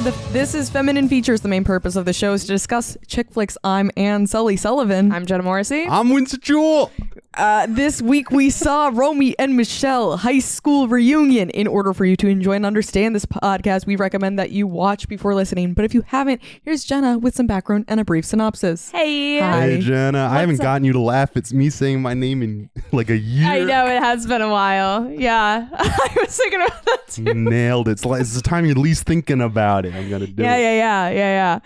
This is Feminine Features. The main purpose of the show is to discuss chick flicks. I'm Anne Sully Sullivan. I'm Jenna Morrissey. I'm Winston Jewell. This week we saw Romy and Michelle high school reunion. In order for you to enjoy and understand this podcast, we recommend that you watch before listening. But if you haven't, here's Jenna with some background and a brief synopsis. Hey. Hi. Hey, Jenna. I haven't gotten you to laugh. It's me saying my name in like a year. I know, it has been a while. Yeah. I was thinking about that too. Nailed it. It's the time you're least thinking about it. I'm going to do it. Yeah.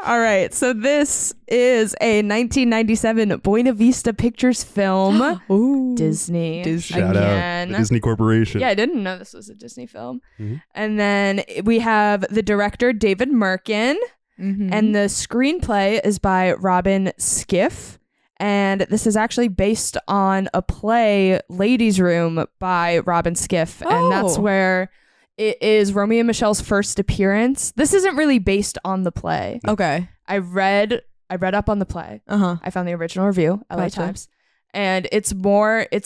All right. So this is a 1997 Buena Vista Pictures film. Ooh. Disney. Shout again. out the Disney Corporation. Yeah, I didn't know this was a Disney film. Mm-hmm. And then we have the director, David Merkin. Mm-hmm. And the screenplay is by Robin Skiff. And this is actually based on a play, Ladies' Room, by Robin Skiff. Oh. And that's where it is Romy and Michelle's first appearance. This isn't really based on the play. Okay. I read up on the play. Uh-huh. I found the original review, LA Gotcha. Times. And it's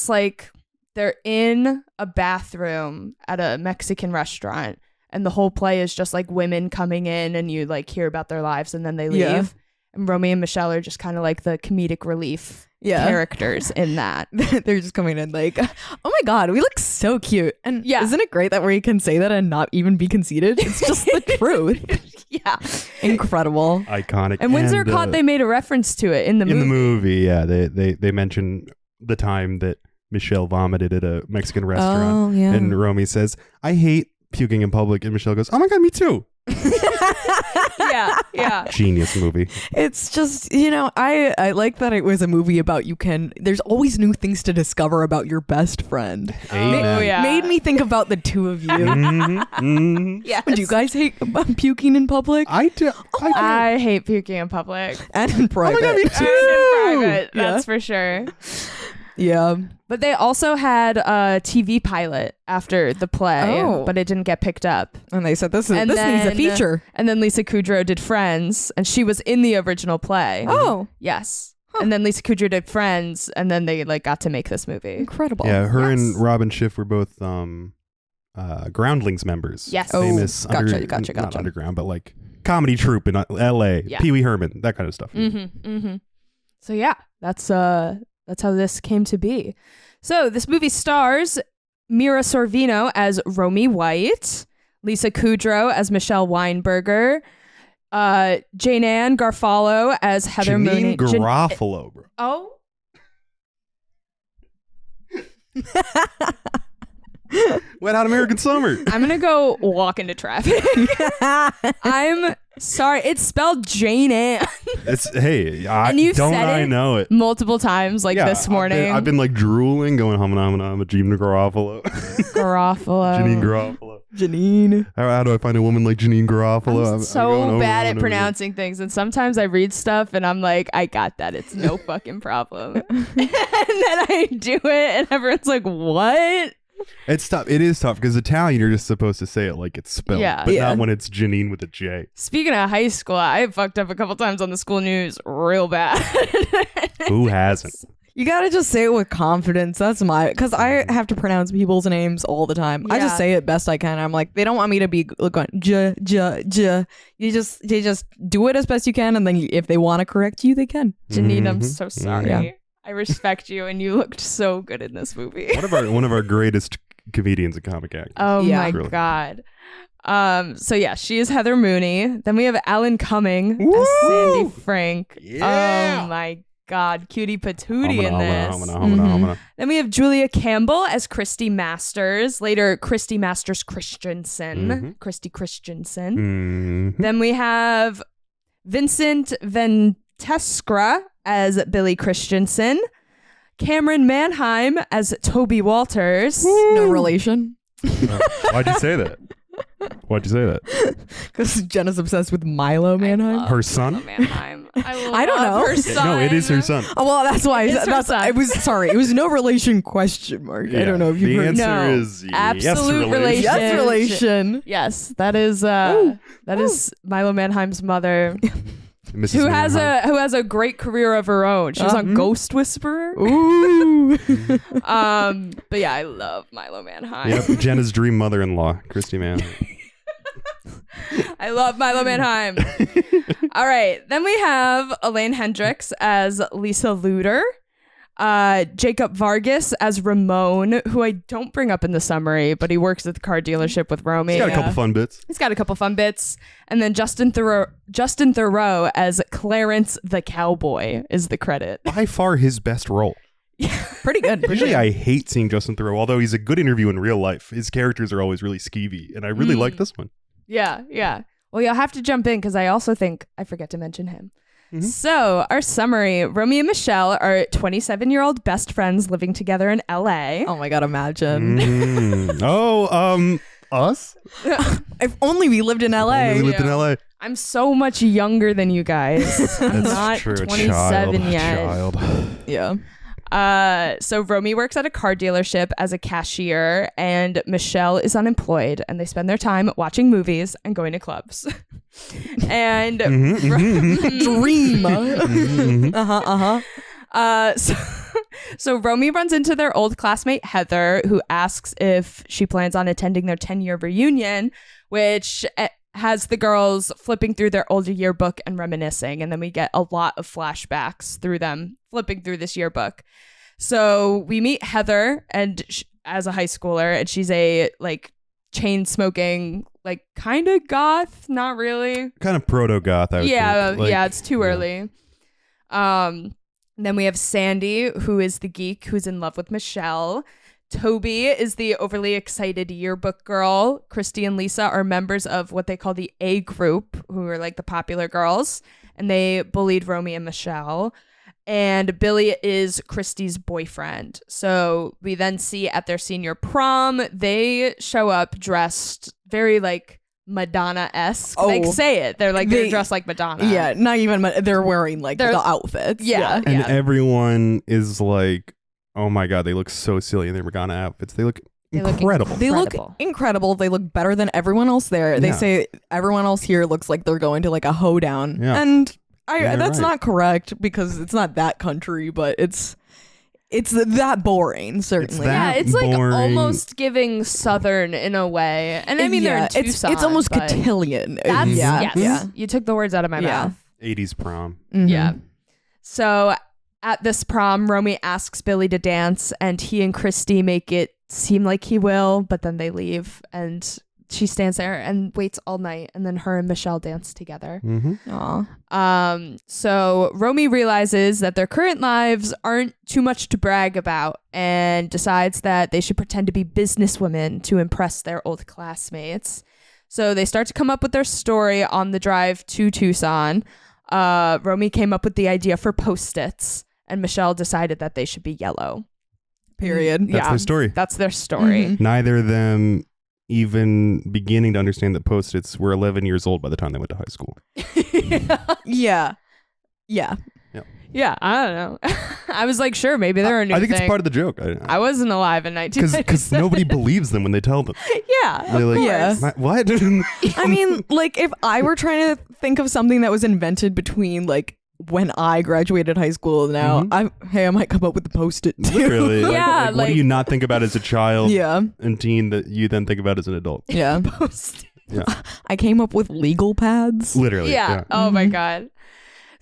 like they're in a bathroom at a Mexican restaurant. And the whole play is just like women coming in and you like hear about their lives and then they leave. Yeah. And Romy and Michelle are just kind of like the comedic relief characters in that. They're just coming in like, oh my God, we look so cute. And Yeah. isn't it great that we can say that and not even be conceited? It's just the truth. Yeah. Incredible. Iconic. And Windsor caught they made a reference to it in the movie. In the movie, yeah. They mentioned the time that Michelle vomited at a Mexican restaurant. Oh, yeah. And Romy says, I hate puking in public. And Michelle goes, oh my God, me too. Yeah. Genius movie. It's just, I like that it was a movie about there's always new things to discover about your best friend. Amen. Oh, yeah. Made me think about the two of you. Mhm, mhm. Yes. Do you guys hate puking in public? I do. I hate puking in public. And in private. God, me And too. in private, Yeah. that's for sure. Yeah. But they also had a TV pilot after the play, Oh. but it didn't get picked up. And they said this And needs a then- feature. And then Lisa Kudrow did Friends, and she was in the original play. Oh, Yes. And then Lisa Kudrow did Friends, and then they like got to make this movie. incredible. Yeah, her Yes. and Robin Schiff were both Groundlings members. Yes. Oh, Famous gotcha. not underground, but like comedy troupe in LA. Yeah. Pee Wee Herman, that kind of stuff. So yeah, that's how this came to be. So this movie stars Mira Sorvino as Romy White, Lisa Kudrow as Michelle Weinberger, Jane Ann Garofalo as Heather Mooney. Janine Garofalo, bro. Oh. Wet Hot American Summer. I'm gonna go walk into traffic. I'm sorry. It's spelled Jane Ann And you've don't said I it know it. multiple times this morning. I've been like drooling, going hum a Janine Garofalo. Garofalo. Janine Garofalo. Janine. How do I find a woman like Janine Garofalo? I'm so bad at pronouncing things, and sometimes I read stuff and I'm like, I got that. It's no fucking problem. And then I do it, and everyone's like, what? It's tough. It is tough because Italian, you're just supposed to say it like it's spelled, Yeah. but Yeah. not when it's Janine with a J. Speaking of high school, I fucked up a couple times on the school news real bad. Who hasn't? You gotta just say it with confidence. That's because I have to pronounce people's names all the time. I Yeah. just say it best I can. I'm like, they don't want me to be going j. You just do it as best you can, and then if they want to correct you, they can. Janine, I'm Mhm. so sorry. Yeah. I respect you, and you looked so good in this movie. One of our greatest comedians and comic actors. Oh Yeah. my Really. God. So yeah, she is Heather Mooney. Then we have Alan Cumming Woo! as Sandy Frank. Yeah. Oh my God, cutie patootie in Humana. this. Then we have Julia Campbell as Christy Masters. Later, Christy Masters Christensen. Mhm. Christy Christensen. Mhm. Then we have Vincent Ventescra as Billy Christensen. Cameron Manheim as Toby Walters. No relation. Why'd you say that? Why'd you say that? Because Jenna's obsessed with Milo Manheim. Her son? Milo Manheim. I don't know. Her son. No, it is her son. Oh, well, that's why. It's her son. It was sorry. It was no relation question mark. I Yeah. don't know if you The heard. answer No. is Absolute yes, relation. Yes, relation. Yes, that is Milo Manheim's mother, Mrs. who has Manheim. a great career of her own. She was on Ghost Whisperer. Ooh. But yeah, I love Milo Manheim. Yep, Jenna's dream mother-in-law, Christy Manheim. I love Milo Manheim. All right. Then we have Elaine Hendricks as Lisa Luder. Jacob Vargas as Ramon, who I don't bring up in the summary, but he works at the car dealership with Romy. He's got a couple fun bits. He's got a couple fun bits. And then Justin Theroux as Clarence the Cowboy is the credit. By far his best role. Pretty good. Usually I hate seeing Justin Theroux, although he's a good interview in real life. His characters are always really skeevy, and I really like this one. Yeah. Well, you'll have to jump in because I also think I forget to mention him. Mm-hmm. So our summary, Romy and Michelle are 27-year-old best friends living together in LA. Oh my God, imagine. Us? If only we lived in LA. We lived in LA. I'm so much younger than you guys. I'm not true. 27 yet. Child. Yeah. So Romy works at a car dealership as a cashier, and Michelle is unemployed, and they spend their time watching movies and going to clubs. And Dream. So Romy runs into their old classmate Heather, who asks if she plans on attending their 10-year reunion, which has the girls flipping through their old yearbook and reminiscing. And then we get a lot of flashbacks through them flipping through this yearbook. So we meet Heather and as a high schooler, and she's a chain smoking, kind of goth, not really. Kind of proto-goth, I would think. Yeah, it's too early. Then we have Sandy, who is the geek who's in love with Michelle. Toby is the overly excited yearbook girl. Christy and Lisa are members of what they call the A group, who are the popular girls, and they bullied Romy and Michelle. And Billy is Christy's boyfriend. So we then see at their senior prom, they show up dressed very Madonna-esque. Say it. They're they're dressed like Madonna. Yeah, not even, they're wearing the outfits. Yeah. And everyone is oh my God, they look so silly in their Madonna outfits. They look incredible. They look incredible. They look better than everyone else there. They say everyone else here looks like they're going to a hoedown. Yeah. And that's not correct because it's not that country, but it's that boring, certainly. It's boring. almost giving Southern in a way. And I mean, they're in Tucson. It's almost cotillion. Yes. You took the words out of my mouth. 80s prom. Mm-hmm. Yeah. So at this prom, Romy asks Billy to dance, and he and Christy make it seem like he will, but then they leave, and she stands there and waits all night, and then her and Michelle dance together. Mm-hmm. So Romy realizes that their current lives aren't too much to brag about, and decides that they should pretend to be businesswomen to impress their old classmates. So they start to come up with their story on the drive to Tucson. Romy came up with the idea for Post-its, and Michelle decided that they should be yellow. Period. That's their story. That's their story. Mm-hmm. Neither of them even beginning to understand that Post-its were 11 years old by the time they went to high school. Yeah. Yeah, I don't know. I was sure, maybe they're a new I think thing. it's part of the joke. I wasn't alive in 1997. Because nobody believes them when they tell them. Yeah, They're Yeah. What? I mean, if I were trying to think of something that was invented between when I graduated high school now, I might come up with the Post-it too. Literally. Yeah, what do you not think about as a child Yeah. and teen that you then think about as an adult? Yeah. Yeah. I came up with legal pads. Literally. Yeah. Oh my God.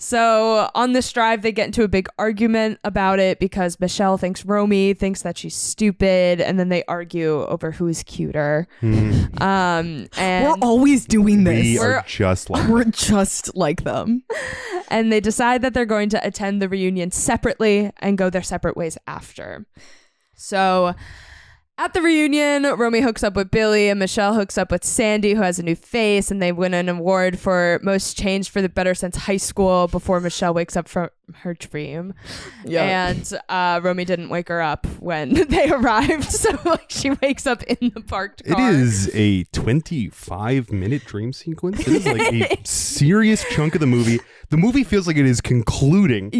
So on this drive, they get into a big argument about it because Michelle thinks Romy thinks that she's stupid, and then they argue over who's cuter. And We're always doing this. We are just like We're just like them. And they decide that they're going to attend the reunion separately and go their separate ways after. So at the reunion, Romy hooks up with Billy, and Michelle hooks up with Sandy, who has a new face, and they win an award for most changed for the better since high school before Michelle wakes up from her dream. Yeah. And Romy didn't wake her up when they arrived, so she wakes up in the parked car. It is a 25-minute dream sequence. It is a serious chunk of the movie. The movie feels like it is concluding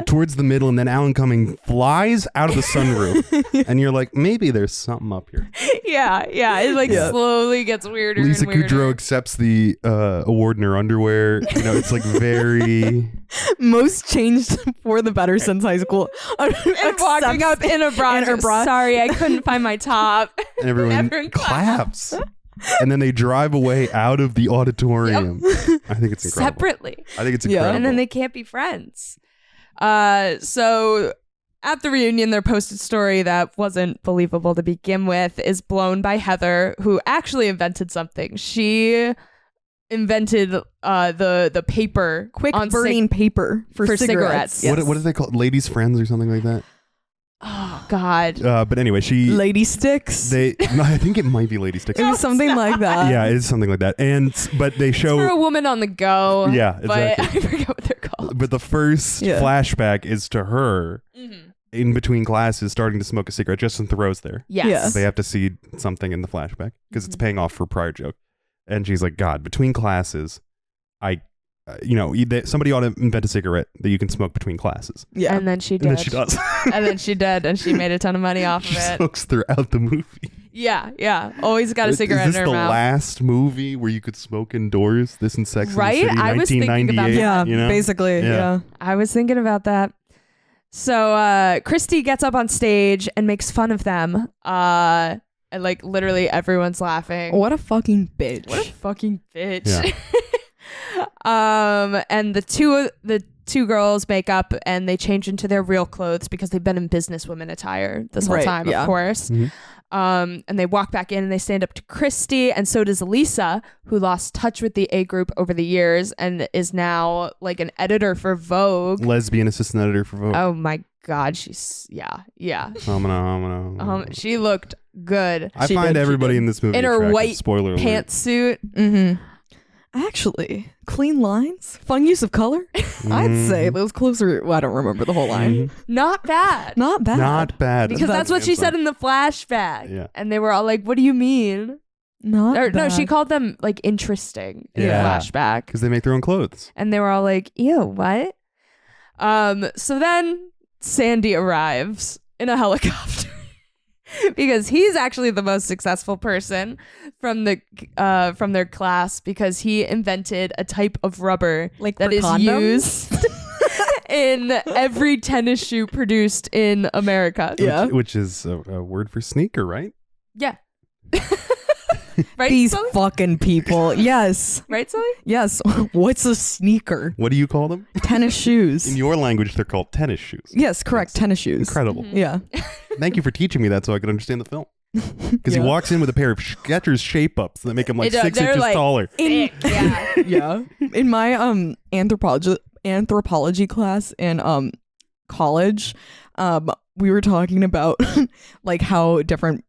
towards the middle, and then Alan Cumming flies out of the sunroof, and you're like, maybe there's something up here. Yeah. It slowly gets weirder Lisa and weirder. Kudrow accepts the award in her underwear. It's very... Most changed for the better since high school. And walking up in a bra. In her bra. Sorry, I couldn't find my top. And everyone claps. and then they drive away out of the auditorium. I think it's incredible. Separately. I think it's incredible. And then they can't be friends. So at the reunion, their posted story that wasn't believable to begin with is blown by Heather, who actually invented something. She invented the paper, quick burning paper for cigarettes. Yes. What do they call it? Ladies' friends or something like that? Oh God! But anyway, lady sticks. I think it might be lady sticks. It was something like that. Yeah, it's something like that. But they show it's for a woman on the go. Yeah, exactly. But I forget what they're called. But the first flashback is to her in between classes, starting to smoke a cigarette. Justin Theroux's there. Yes. They have to see something in the flashback because it's paying off for a prior joke, and she's like, "God, between classes, somebody ought to invent a cigarette that you can smoke between classes." Yeah. And then she did. And then she does. And then she did, and she made a ton of money off of She it. smokes throughout the movie. Yeah. Always got a cigarette in her mouth. Is this the last movie where you could smoke indoors? This and Sex right? and the City, I was thinking about that. 1998. Yeah, basically. Yeah. I was thinking about that. So Christy gets up on stage and makes fun of them. And like literally everyone's laughing. What a fucking bitch. What a fucking bitch. Yeah. And the two girls make up and they change into their real clothes because they've been in businesswoman attire this whole time, of course. Mm-hmm. And they walk back in and they stand up to Christy, and so does Lisa, who lost touch with the A group over the years and is now like an editor for Vogue. Lesbian assistant editor for Vogue. Oh my God, she's yeah. She looked good. I find everybody in this movie in her attractive. white Spoiler alert. pantsuit. Mm-hmm. Actually, clean lines, fun use of color. I'd say those closer. Well, I don't remember the whole line. Not bad. Not bad. Not bad. Because that's what she said in the flashback. Yeah. And they were all like, "What do you mean?" Not bad. No, she called them like interesting in the flashback. Because they make their own clothes. And they were all like, "Ew, what?" So then Sandy arrives in a helicopter. Because he's actually the most successful person from their class, because he invented a type of rubber that is used in every tennis shoe produced in America. Yeah, which is a word for sneaker, right? Yeah. Right, these Sully? fucking people. Yes. Right, Sully? Yes. What's a sneaker? What do you call them? Tennis shoes. In your language, they're called tennis shoes. Yes, correct. Yes. Tennis shoes. Incredible. Yeah. Thank you for teaching me that so I could understand the film. Because he walks in with a pair of Skechers shape-ups that make him like 6 inches taller. Yeah. In my anthropology class in college, we were talking about like how different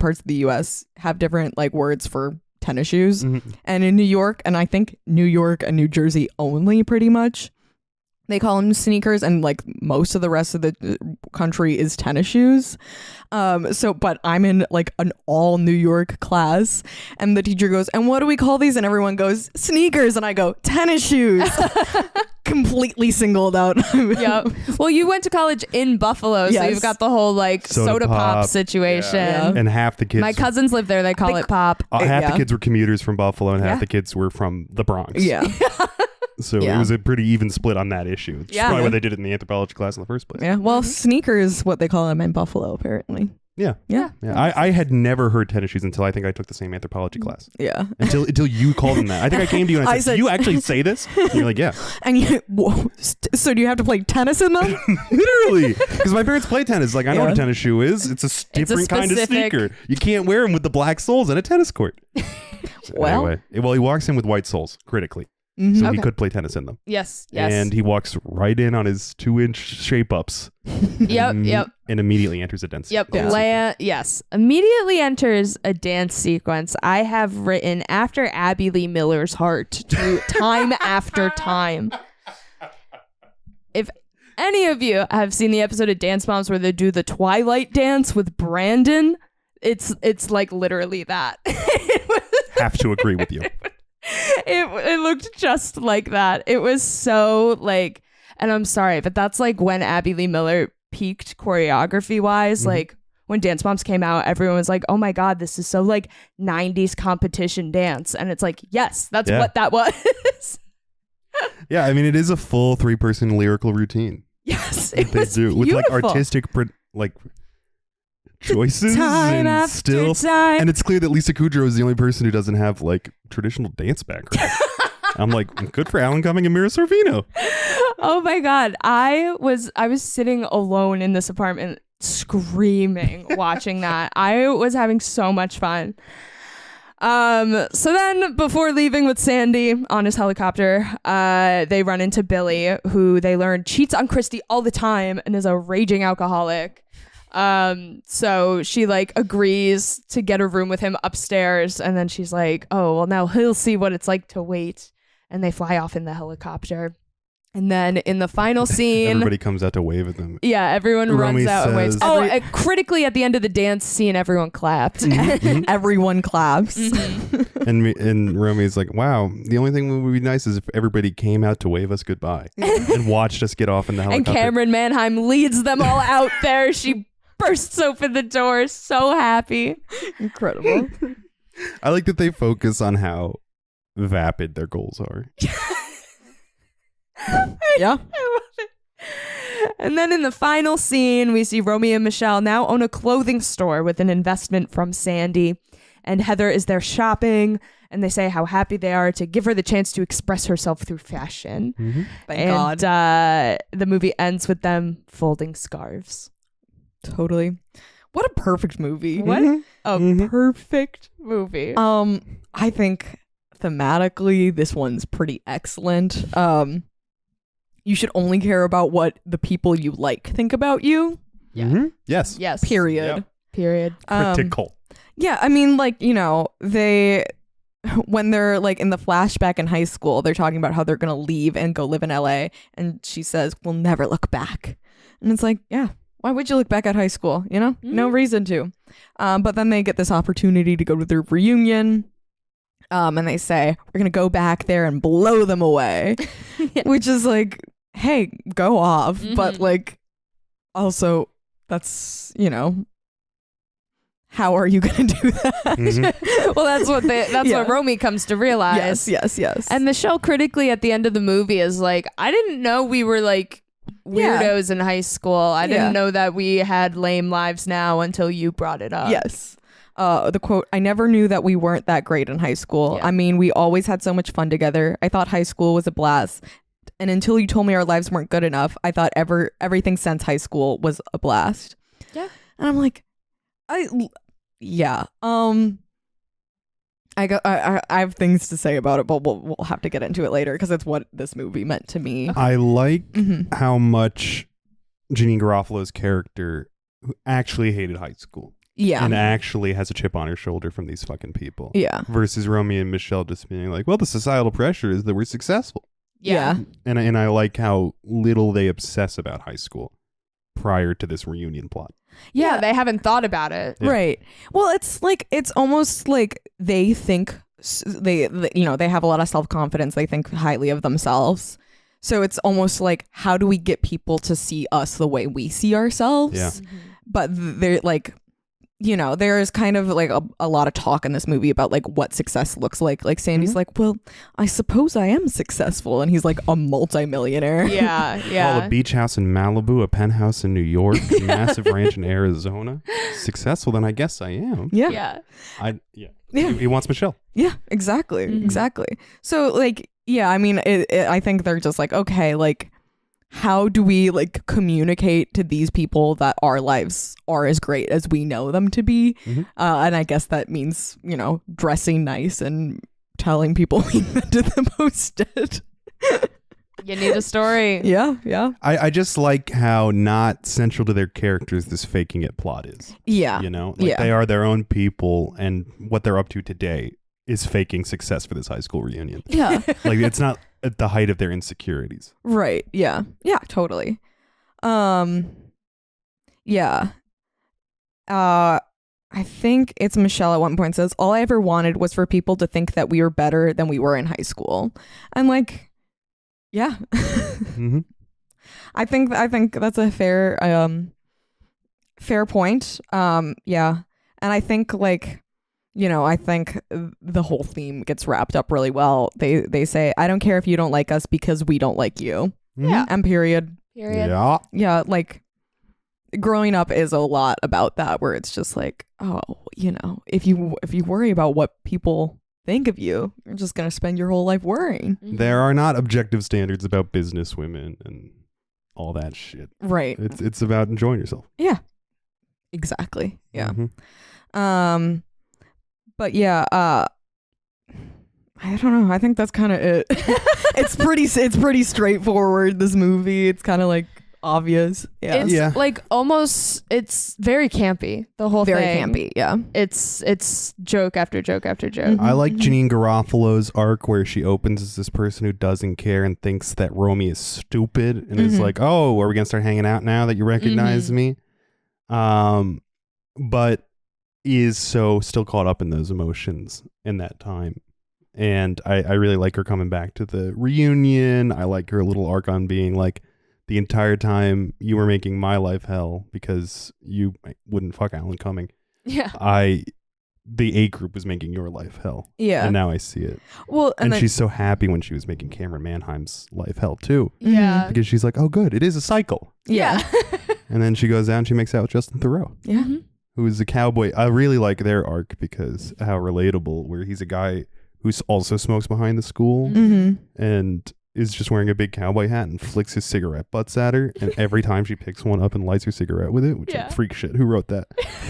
parts of the US have different like words for tennis shoes. Mm-hmm. And in New York, and I think New York and New Jersey only pretty much, they call them sneakers, and like most of the rest of the country is tennis shoes. But I'm in like an all New York class, and the teacher goes, "And what do we call these?" And everyone goes, "Sneakers." And I go, "Tennis shoes." Completely singled out. Yep. Well, you went to college in Buffalo, so you've got the whole like soda pop situation. Yeah. And half the kids. My cousins live there. They call it pop. Half the kids were commuters from Buffalo, and half the kids were from the Bronx. Yeah. So it was a pretty even split on that issue. It's probably why they did it in the anthropology class in the first place. Yeah. Well, sneakers, what they call them in Buffalo, apparently. Yeah. I had never heard tennis shoes until I think I took the same anthropology class. Yeah. Until you called them that. I think I came to you and I said, "You actually say this?" And you're like, "Yeah." And so do you have to play tennis in them? Literally. Because my parents play tennis. Like, I know what a tennis shoe is. It's a different kind of sneaker. You can't wear them with the black soles at a tennis court. Anyway, he walks in with white soles, critically. Mm-hmm. So he could play tennis in them. Yes. And he walks right in on his 2-inch shape-ups. Yep. And immediately enters a dance sequence. Yes. Immediately enters a dance sequence. I have written after Abby Lee Miller's heart to time after time. If any of you have seen the episode of Dance Moms where they do the Twilight dance with Brandon, it's like literally that. Have to agree with you. It looked just like that. It was so like, and I'm sorry, but that's like when Abby Lee Miller peaked choreography wise. Mm-hmm. Like when Dance Moms came out, everyone was like, "Oh my God, this is so like 90s competition dance." And it's like, yes, that's what that was. Yeah, I mean, it is a full 3-person lyrical routine. Yes, it was beautiful. With like artistic choices Time and after still time. and it's clear that Lisa Kudrow is the only person who doesn't have like traditional dance background. I'm like, good for Alan Cumming and Mira Sorvino. Oh my God. I was sitting alone in this apartment screaming watching that. I was having so much fun. So then before leaving with Sandy on his helicopter, they run into Billy, who they learn cheats on Christy all the time and is a raging alcoholic. So she like agrees to get a room with him upstairs, and then she's like, oh, well, now he'll see what it's like to wait. And they fly off in the helicopter. And then in the final scene, everybody comes out to wave at them. yeah, everyone Romy runs out and waves. says- Critically at the end of the dance scene, everyone clapped. Everyone claps. And Romy's like, wow, the only thing that would be nice is if everybody came out to wave us goodbye and watched us get off in the And helicopter. Cameron Manheim leads them all out there. She bursts open the door, so happy. Incredible. I like that they focus on how vapid their goals are. Yeah. I love it. And then in the final scene, we see Romy and Michelle now own a clothing store with an investment from Sandy. And Heather is there shopping, and they say how happy they are to give her the chance to express herself through fashion. Thank God. The movie ends with them folding scarves. Totally. What a perfect movie. What a perfect movie. I think thematically this one's pretty excellent. You should only care about what the people you like think about you. Yeah. Yes. Yes. Period. Yep. Period. Critical. Yeah, I mean, like, you know, when they're like in the flashback in high school, they're talking about how they're gonna leave and go live in LA, and she says, "We'll never look back." And it's like, yeah, why would you look back at high school? You know, no reason to. But then they get this opportunity to go to their reunion. And they say, we're going to go back there and blow them away, which is like, hey, go off. But like, also, that's, you know, how are you going to do that? Well, that's what Romy comes to realize. Yes. And Michelle critically at the end of the movie is like, I didn't know we were like weirdos in high school. I didn't know that we had lame lives now until you brought it up. Yes. The quote, I never knew that we weren't that great in high school. I mean, we always had so much fun together. I thought high school was a blast. And until you told me our lives weren't good enough, I thought everything since high school was a blast. Yeah. And I'm like, I have things to say about it, but we'll have to get into it later because it's what this movie meant to me. I like how much Janeane Garofalo's character actually hated high school. Yeah. And actually has a chip on her shoulder from these fucking people. Yeah. Versus Romy and Michelle just being like, well, the societal pressure is that we're successful. Yeah. And I like how little they obsess about high school prior to this reunion plot. Yeah, they haven't thought about it. Yeah. Right. Well, it's almost like they think they have a lot of self-confidence. They think highly of themselves. So it's almost like, how do we get people to see us the way we see ourselves? Yeah. But they're like, you know, there is kind of like a lot of talk in this movie about like what success looks like. Like Sandy's like, well, I suppose I am successful. And he's like a multimillionaire. Yeah. Well, a beach house in Malibu, a penthouse in New York, a massive ranch in Arizona. Successful, then I guess I am. Yeah. He wants Michelle. Yeah, exactly. Exactly. So like, yeah, I mean, I think they're just like, okay, like, how do we like communicate to these people that our lives are as great as we know them to be? And I guess that means, you know, dressing nice and telling people we invented the Post-it. You need a story. Yeah. I just like how not central to their characters this faking it plot is. Yeah. You know, like they are their own people, and what they're up to today is faking success for this high school reunion. Yeah. Like it's not at the height of their insecurities. Right. Yeah. Yeah, totally. Yeah. I think it's Michelle at one point says, all I ever wanted was for people to think that we were better than we were in high school. And like, yeah. I think that's a fair point. Yeah. And I think like, you know, I think the whole theme gets wrapped up really well. They say, I don't care if you don't like us because we don't like you. Yeah. And period. Yeah. Yeah, like, growing up is a lot about that, where it's just like, oh, if you worry about what people think of you, you're just gonna spend your whole life worrying. There are not objective standards about business women and all that shit. Right. It's about enjoying yourself. Yeah. Exactly. Yeah. Mm-hmm. But yeah, I don't know. I think that's kind of it. It's pretty straightforward, this movie. It's kind of like obvious. Yeah. It's like almost, it's very campy, the whole very thing. campy. Yeah. It's joke after joke after joke. I like Janine Garofalo's arc where she opens as this person who doesn't care and thinks that Romy is stupid and is like, oh, are we gonna start hanging out now that you recognize me? But is so still caught up in those emotions in that time. And I really like her coming back to the reunion. I like her little arc on being like, the entire time you were making my life hell because you wouldn't fuck Alan Cumming. Yeah. The A group was making your life hell. Yeah. And now I see it. Well, and she's so happy when she was making Cameron Manheim's life hell too. Yeah. Because she's like, oh good, it is a cycle. Yeah. And then she goes out and she makes out with Justin Theroux. Yeah. Who is a cowboy. I really like their arc because how relatable, where he's a guy who also smokes behind the school and is just wearing a big cowboy hat and flicks his cigarette butts at her, and every time she picks one up and lights her cigarette with it, which is freak shit. Who wrote that?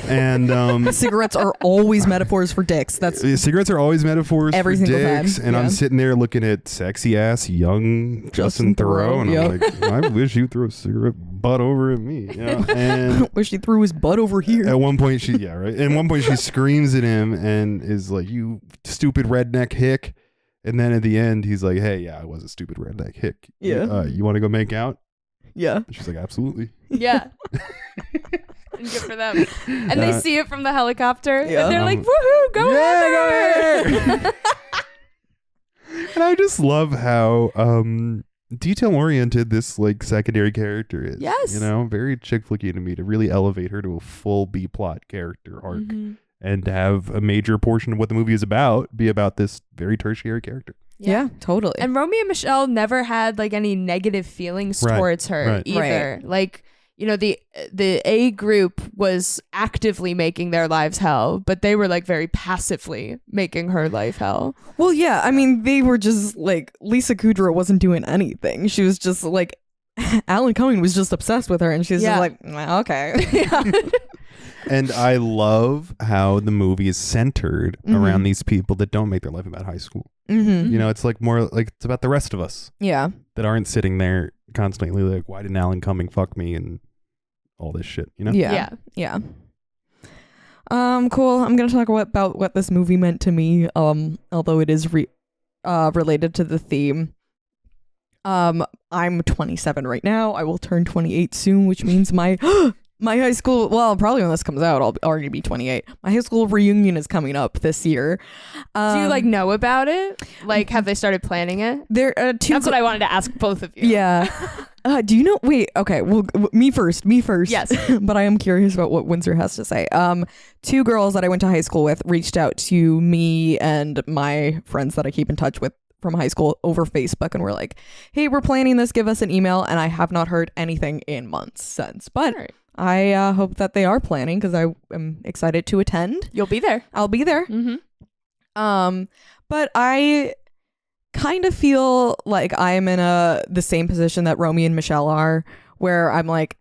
And cigarettes are always metaphors for dicks. That's cigarettes are always metaphors every for single dicks. time. And I'm sitting there looking at sexy ass young Justin Theroux, and I'm like, I wish you threw a cigarette butt over at me. Yeah. And wish he threw his butt over here. At one point she At one point she screams at him and is like, you stupid redneck hick. And then at the end, he's like, hey, yeah, I was a stupid redneck hick. Yeah. You want to go make out? Yeah. And she's like, absolutely. Yeah. And good for them. And they see it from the helicopter. Yeah. And they're like, woohoo, go here. And I just love how detail oriented this like secondary character is. Yes. You know, very chick flicky to me to really elevate her to a full B plot character arc. And to have a major portion of what the movie is about be about this very tertiary character. Yeah, totally. And Romy and Michelle never had like any negative feelings towards her either. Like, you know, the A group was actively making their lives hell, but they were like very passively making her life hell. Well, yeah, I mean, they were just like, Lisa Kudrow wasn't doing anything. She was just like, Alan Cumming was just obsessed with her, and she's just like, well, okay. And I love how the movie is centered around these people that don't make their life about high school. You know, it's like more like it's about the rest of us. Yeah. That aren't sitting there constantly like, why didn't Alan Cumming fuck me and all this shit, you know? Yeah. Cool. I'm going to talk about what this movie meant to me, although it is related to the theme. I'm 27 right now. I will turn 28 soon, which means my high school, well, probably when this comes out, I'll already be 28. My high school reunion is coming up this year. Do you like know about it? Like, have they started planning it? There are two. That's what I wanted to ask both of you. Yeah. Do you know? Wait. Okay. Well, me first. Yes. But I am curious about what Windsor has to say. Two girls that I went to high school with reached out to me and my friends that I keep in touch with from high school over Facebook, and we're like, "Hey, we're planning this. Give us an email." And I have not heard anything in months since. But I hope that they are planning because I am excited to attend. You'll be there. I'll be there. But I kind of feel like I'm in the same position that Romy and Michelle are, where I'm like,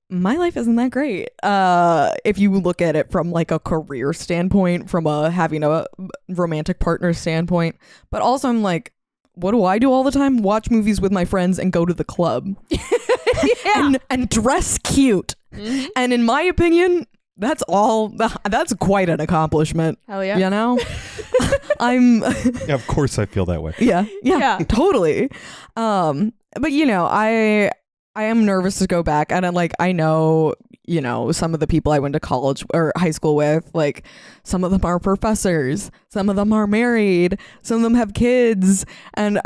my life isn't that great. If you look at it from like a career standpoint, from having a romantic partner standpoint, but also I'm like, what do I do all the time? Watch movies with my friends and go to the club. and dress cute. And in my opinion, that's quite an accomplishment. Hell yeah. You know? Yeah, of course I feel that way. Yeah, totally. But you know, I am nervous to go back, and I know, you know, some of the people I went to college or high school with, like some of them are professors, some of them are married, some of them have kids, and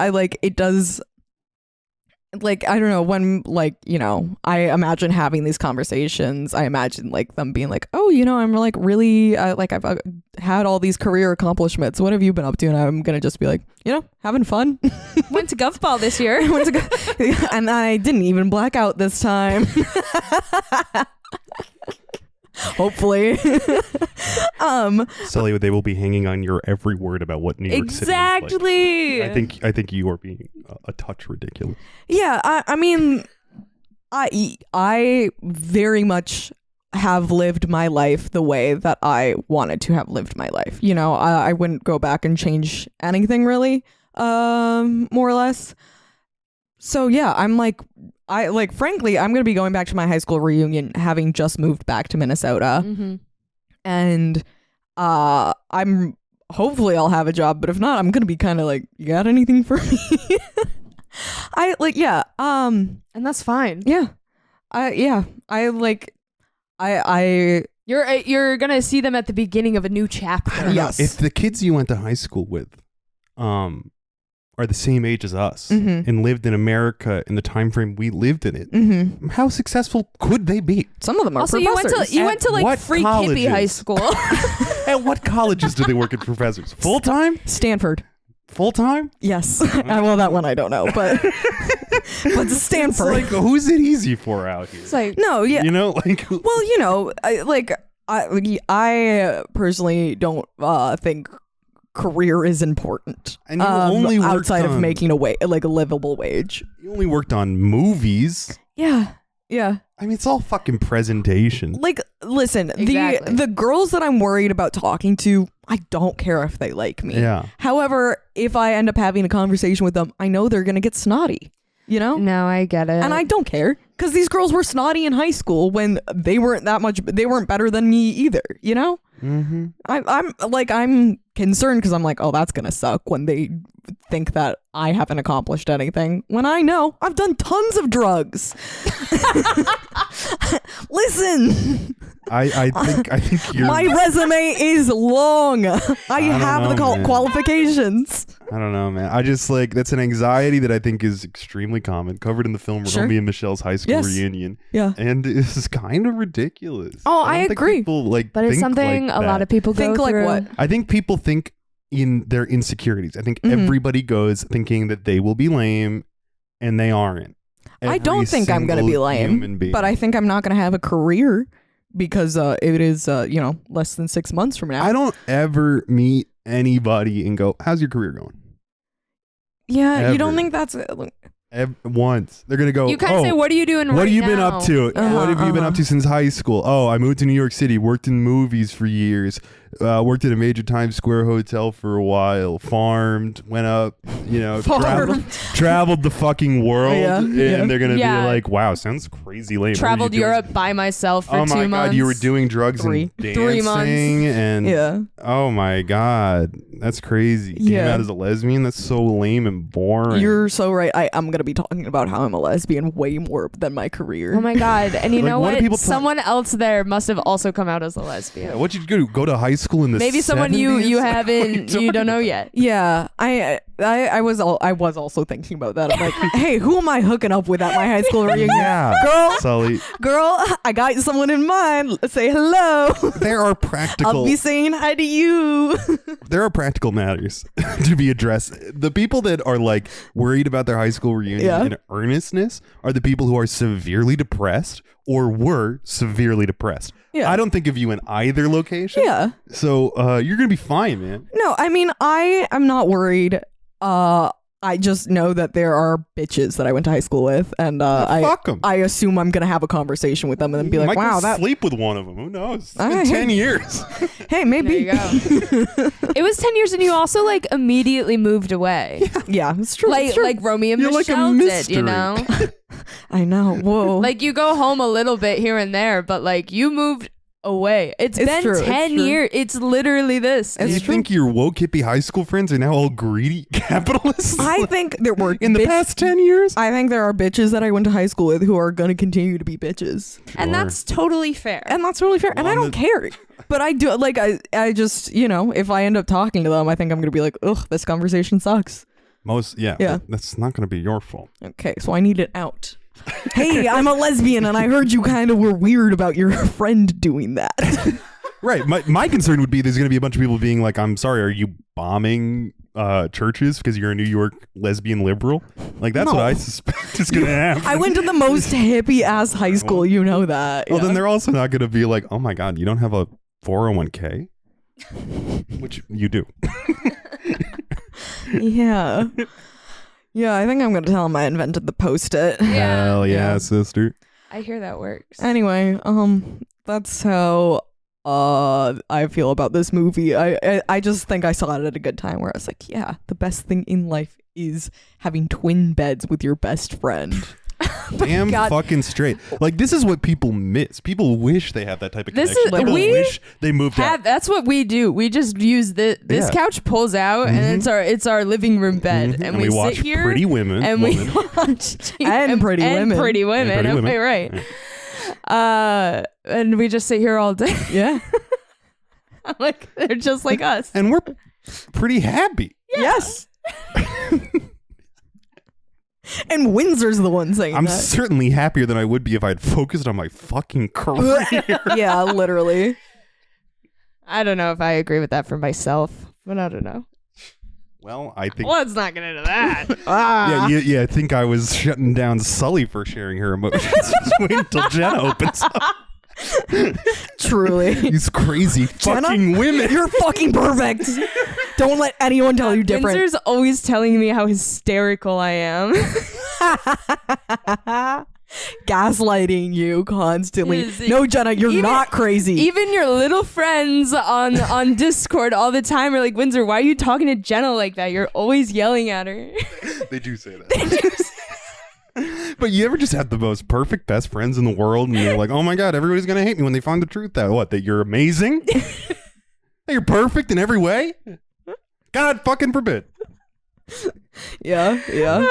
like, I don't know, when, like, you know, I imagine having these conversations, I imagine like them being like, oh, you know, I'm like really like I've had all these career accomplishments. What have you been up to? And I'm gonna just be like, you know, having fun. Went to Gov Ball this year. And I didn't even black out this time. Hopefully. Sully, they will be hanging on your every word about what New York City is like. I think you are being a touch ridiculous. Yeah, I mean, I very much have lived my life the way that I wanted to have lived my life. You know, I wouldn't go back and change anything really, more or less. So yeah, I'm like, frankly, I'm going to be going back to my high school reunion having just moved back to Minnesota. Mm-hmm. And I'm hopefully I'll have a job, but if not, I'm going to be kind of like, you got anything for me? And that's fine. Yeah. You're going to see them at the beginning of a new chapter. Yes. If the kids you went to high school with are the same age as us Mm-hmm. and lived in America in the time frame we lived in it, Mm-hmm. how successful could they be? Some of them are Also, professors. you went to like what free colleges? hippie high school. At what colleges do they work as professors? Full time? Stanford. Full time? Yes. Well, that one I don't know, but but Stanford. It's like, who's it easy for out here? It's like, No, yeah. You know, like, Well, you know, I personally don't think career is important. And you only worked outside of on- making a livable wage. you only worked on movies. Yeah. I mean, it's all fucking presentation. Like, listen, Exactly. the girls that I'm worried about talking to, I don't care if they like me. Yeah. However, if I end up having a conversation with them, I know they're gonna get snotty. You know? no, I get it. And I don't care, because these girls were snotty in high school when they weren't better than me either, you know? Mm-hmm. I'm concerned because I'm like, oh, that's gonna suck when they think that I haven't accomplished anything, when I know I've done tons of drugs. Listen, I think you're. my resume is long. I have the know, man. qualifications. I don't know, man. I just like, that's an anxiety that I think is extremely common, covered in the film Sure. Romy and Michelle's high school Yes. reunion, Yeah. and it's kind of ridiculous. Oh, don't I think agree. People, like, but it's think something like a lot that. of people Think go like through. what? I think people think in their insecurities. I think Mhm. everybody goes thinking that they will be lame, and they aren't. I don't think I'm gonna be Every single human lame, being. but I think I'm not gonna have a career because it is less than 6 months from now. I don't ever meet anybody and go, "How's your career going?" Yeah, you don't Ever. think that's Once they're gonna go, You kind of "Oh, say, what are you doing right now? what have you been up to? What have you been Uh-huh. up to since high school?" "Oh, I moved to New York City, worked in movies for years, worked at a major Times Square hotel for a while, farmed, went up, traveled the fucking world." Yeah. And Yeah. they're gonna Yeah. be like, "Wow, sounds crazy lame." What were you Traveled doing?" Europe by myself for Oh 2 my months. god, you were doing drugs and 3 months. dancing and Yeah. oh my god, that's crazy. Came Yeah. out as a lesbian. That's so lame and boring. You're so right. I'm going to be talking about how I'm a lesbian way more than my career. Oh my god! And you Like, know what do what? people talk- Someone else there must have also come out as a lesbian. Yeah, what'd you do? Go to high school in the Maybe someone you 70s? haven't you don't know yet. Yeah, I was also thinking about that. I'm like, hey, who am I hooking up with at my high school reunion? Yeah, Girl, Sully. I got someone in mind. Say hello. There are practical. I'll be saying hi to you. There are practical matters to be addressed. The people that are like worried about their high school reunion Yeah. in earnestness are the people who are severely depressed or were severely depressed. Yeah. I don't think of you in either location. Yeah. So you're gonna be fine, man. No, I mean, I am not worried. I just know that there are bitches that I went to high school with, and Fuck 'em. I assume I'm gonna have a conversation with them and then be like, Might wow, go that. sleep with one of them. Who knows? It's All been right. 10 years. Hey, There maybe. you go. It was 10 years, and you also like immediately moved away. Yeah, it's true. Like it's true. like Romy and You're like a Michelle did, mystery. you know. I know. Whoa. Like you go home a little bit here and there, but like you moved away. It's been true, it's 10 true. years. It's literally this. Do you It's true. think your woke hippie high school friends are now all greedy capitalists? I think there were in the past 10 years? I think there are bitches that I went to high school with who are going to continue to be bitches. And Sure. that's totally fair. And that's really fair. And I Well, don't care. But I do, like, I just, if I end up talking to them, I think I'm going to be like, ugh, this conversation sucks. That's not going to be your fault. Okay, so I need it out. Hey, I'm a lesbian, and I heard you kind of were weird about your friend doing that. Right. My concern would be there's going to be a bunch of people being like, I'm sorry, are you bombing churches because you're a New York lesbian liberal? Like, that's what I suspect is going to happen. I went to the most hippie ass high school. You know that. Well, then they're also not going to be like, oh my God, you don't have a 401k? Which you do. Yeah. Yeah, I think I'm going to tell him I invented the Post-it. Hell yeah, sister. I hear that works. Anyway, that's how I feel about this movie. I just think I saw it at a good time where I was like, yeah, the best thing in life is having twin beds with your best friend. Damn fucking straight. Like, this is what people miss. People wish they have that type of connection. People wish they moved out. That's what we do. We just use this couch pulls out and it's our living room bed, and we watch sit here Pretty Women, and we watch Pretty Women. Pretty Women. Okay, right. And we just sit here all day. Yeah. Like, they're just like us, and we're pretty happy. Yeah. Yes. And Windsor's the one saying I'm that. certainly happier than I would be if I'd focused on my fucking career. Yeah, literally. I don't know if I agree with that for myself, but I don't know. Well, I think... Let's not get into that. Yeah, I think I was shutting down Sully for sharing her emotions. Just wait until Jenna opens up. Truly. These crazy fucking women. You're fucking perfect. Don't let anyone tell you different. Windsor's always telling me how hysterical I am. Gaslighting you constantly. No, Jenna, you're not crazy. Even your little friends on Discord all the time are like, Windsor, why are you talking to Jenna like that? You're always yelling at her. They do say that. But you ever just have the most perfect best friends in the world and you're like, oh my God, everybody's going to hate me when they find the truth out. What, that you're amazing? That you're perfect in every way? God fucking forbid. Yeah.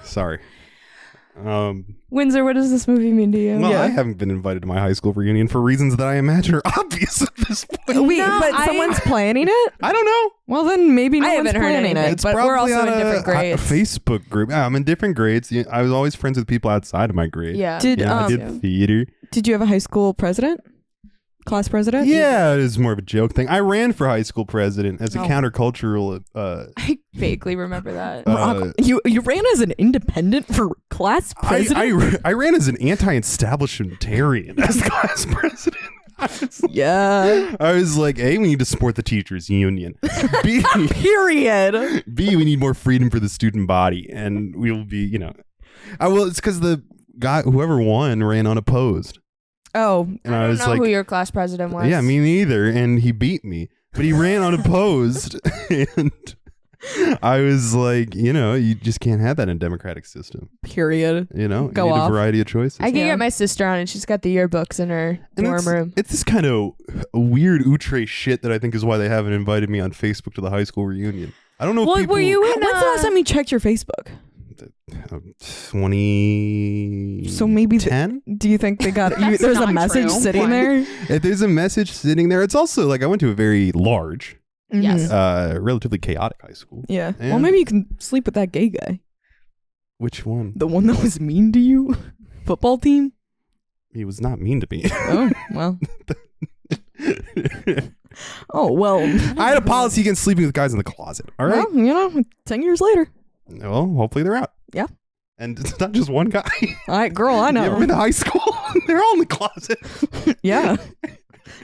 Sorry. Windsor, what does this movie mean to you? Well, I haven't been invited to my high school reunion for reasons that I imagine are obvious at this point. Wait, but someone's planning it? I don't know. Well, then maybe no one's haven't heard planning anything. it. But we're also in different grades. A Facebook group. I'm in different grades. I was always friends with people outside of my grade. Yeah. I did theater. Did you have a high school president? Class president? Yeah, it was more of a joke thing. I ran for high school president as a countercultural. I vaguely remember that. You ran as an independent for class president? I ran as an anti-establishmentarian as class president. I was like, A, we need to support the teachers union. B, period. B, we need more freedom for the student body, and we will be, it's because the guy, whoever won, ran unopposed. Oh, and I don't know who your class president was. Yeah, me neither. And he beat me, but he ran unopposed. And I was like, you just can't have that in a democratic system. Period. You need a variety of choices. I can get my sister on, and she's got the yearbooks in her dorm room. It's this kind of weird outre shit that I think is why they haven't invited me on Facebook to the high school reunion. I don't know. If people... were you in? When's the last time you checked your Facebook? 20. So maybe 10. Do you think they got you? There's a message sitting there. If there's a message sitting there, it's also like I went to a very large, relatively chaotic high school. Yeah. Well, maybe you can sleep with that gay guy. Which one? The one that was mean to you? Football team? He was not mean to me. Oh well. Oh well. I had a policy against sleeping with guys in the closet. All right. Well, 10 years later. Well, hopefully they're out. Yeah. And it's not just one guy. All right, girl, I know. You ever been to high school? They're all in the closet. Yeah.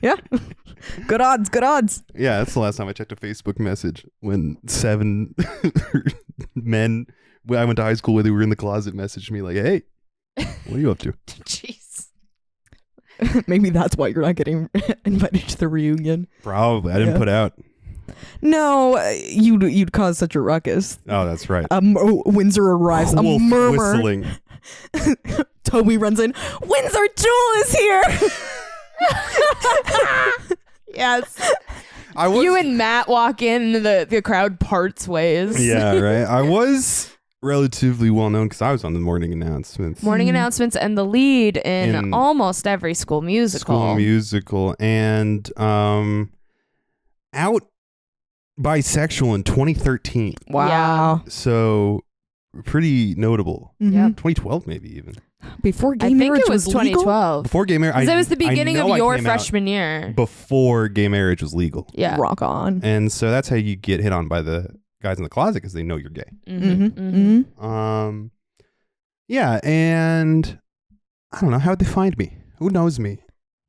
Yeah. Good odds. Yeah, that's the last time I checked a Facebook message when 7 men I went to high school with who were in the closet messaged me like, hey, what are you up to? Jeez. Maybe that's why you're not getting invited to the reunion. Probably. I didn't put out. No, you'd cause such a ruckus. Oh, that's right. Windsor arrives. A murmur. Whistling. Toby runs in. Windsor Jewel is here. Yes. You and Matt walk in, and the crowd parts ways. Yeah, right. I was relatively well known because I was on the morning announcements. Morning announcements and the lead in almost every school musical. And out bisexual in 2013. Wow. So pretty notable. Yeah. 2012 maybe even. Before gay I think marriage it was legal? 2012. Before gay marriage. That was the beginning of your freshman year. Before gay marriage was legal. Yeah. Rock on. And so that's how you get hit on by the guys in the closet because they know you're gay. Yeah, and I don't know, how would they find me? Who knows me?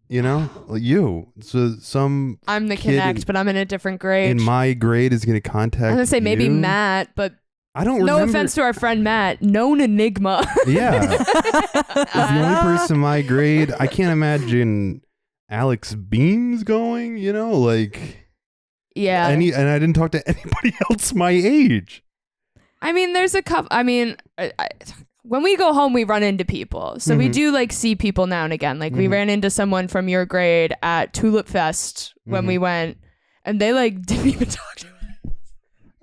You know, you. So some I'm the kid connect, but I'm in a different grade. in my grade is going to contact. I'm gonna say maybe you. Matt, but I don't no remember. offense to our friend Matt, known enigma. Yeah, the only person in my grade. I can't imagine Alex Beams going. You know, like Yeah. and I didn't talk to anybody else my age. I mean, there's a couple. I mean, when we go home, we run into people. So we do like see people now and again. Like we ran into someone from your grade at Tulip Fest when we went, and they like didn't even talk to us.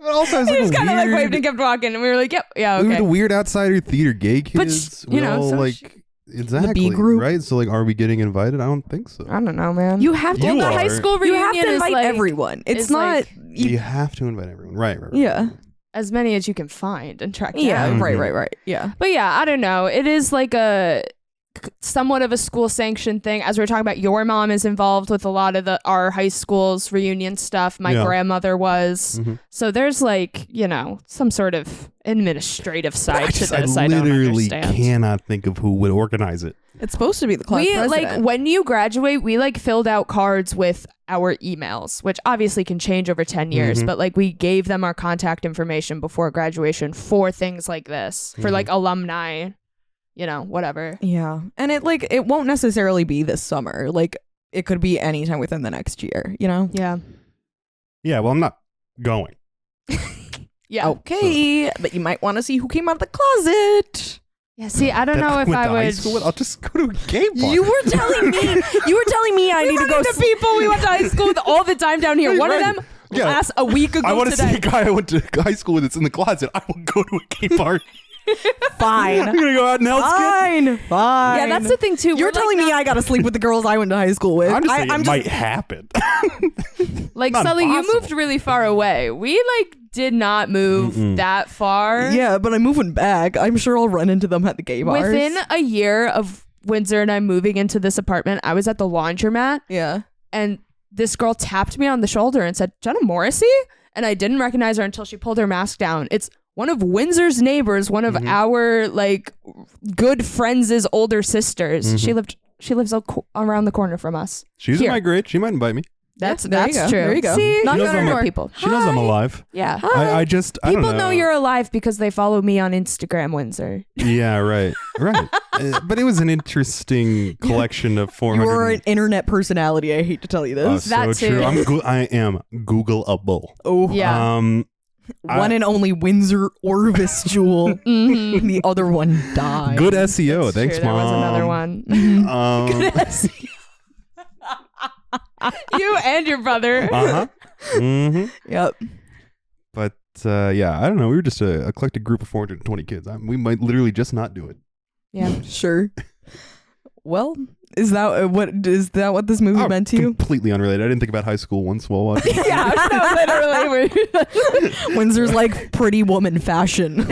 It also has They like just a kind of like weird- waved and kept walking, and we were like, "Yep, yeah, We were okay." the weird outsider theater gay But kids. you know, all so like exactly group. right. So like, are we getting invited? I don't think so. I don't know, man. You have to. You the are. high school You reunion have to is invite like everyone. It's is not. like- You have to invite everyone. Right. Yeah. as many as you can find and track down. Yeah. Mhm. Right. Yeah. But yeah, I don't know. It is like a somewhat of a school sanctioned thing. As we were talking about, your mom is involved with a lot of our high school's reunion stuff. My Yeah. grandmother was. Mhm. So there's like, some sort of administrative side to this. I I don't literally understand. cannot think of who would organize it. It's supposed to be the class We president. like when you graduate, we like filled out cards with our emails, which obviously can change over 10 years, Mhm. but like we gave them our contact information before graduation for things like this, for like alumni, whatever. Yeah. And it won't necessarily be this summer. Like it could be anytime within the next year, Yeah. Yeah. Well, I'm not going. Yeah. Okay. But you might want to see who came out of the closet. Yeah. See, I don't That know if went I to high would. school with. I'll just go to a gay bar. You were telling me I need to go to people we went to high school with all the time down here. One Right. of them Yeah. last a week ago I want to see today. a guy I went to high school with that's in the closet. I will go to a gay bar. Fine. I'm gonna go out and Fine. Yeah, that's the thing too. You're We're, telling me I gotta sleep with the girls I went to high school with. I'm just saying I'm it might happen. like not Sully, you impossible. moved really far away. We did not move that far. Yeah, but I'm moving back. I'm sure I'll run into them at the gay bars. Within a year of Windsor and I moving into this apartment, I was at the laundromat Yeah. and this girl tapped me on the shoulder and said, "Jenna Morrissey?" And I didn't recognize her until she pulled her mask down. It's one of Windsor's neighbors, one of our good friends' older sisters. She lives around the corner from us. She's Here. in my grade. She might invite me. That's there you go. true. There you go. See, Knock She knows knock I'm on a- door, people. She knows I'm alive. Yeah. I don't People know. know you're alive because they follow me on Instagram, Windsor. Yeah, right. But it was an interesting collection of 400. You're an internet personality. I hate to tell you this. That so too. true. I am Googleable. Oh, Yeah. one and only Windsor Orvis Jewel. The other one died. Good SEO. That's Thanks, true. There Mom. was another one. You and your brother. Uh-huh. Mm-hmm. Yep. But yeah, I don't know. We were just a eclectic group of 420 kids. We might literally just not do it. Yeah. Sure. Well, is that what this movie meant to you? Completely unrelated. I didn't think about high school once while watching. Yeah, no, literally. Windsor's like pretty woman fashion.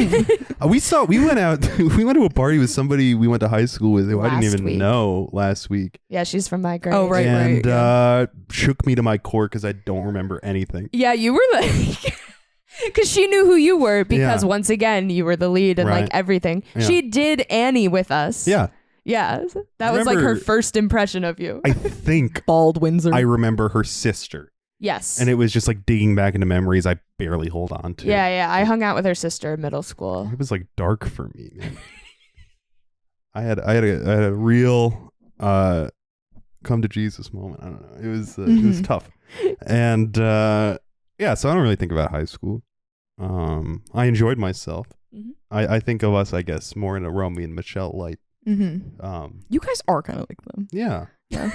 We went out. We went to a party with somebody we went to high school with who I didn't Last even week. know last week. Yeah, she's from my grade. Oh, right. And shook me to my core because I don't remember anything. Yeah, you were like... Because she knew who you were because Yeah. once again, you were the lead and Right. like everything. Yeah. She did Annie with us. Yeah. Yeah. That was like her remember- first impression of you. I think Bald Windsor. I remember her sister. Yes. And it was just like digging back into memories I barely hold on to. Yeah. I hung out with her sister in middle school. It was like dark for me, man. I had a real come to Jesus moment. I don't know. It was tough. And yeah, so I don't really think about high school. I enjoyed myself. Mhm. I think of us, I guess, more in a Romy and Michelle light. Mm-hmm. You guys are kind of like them. Yeah. Yeah.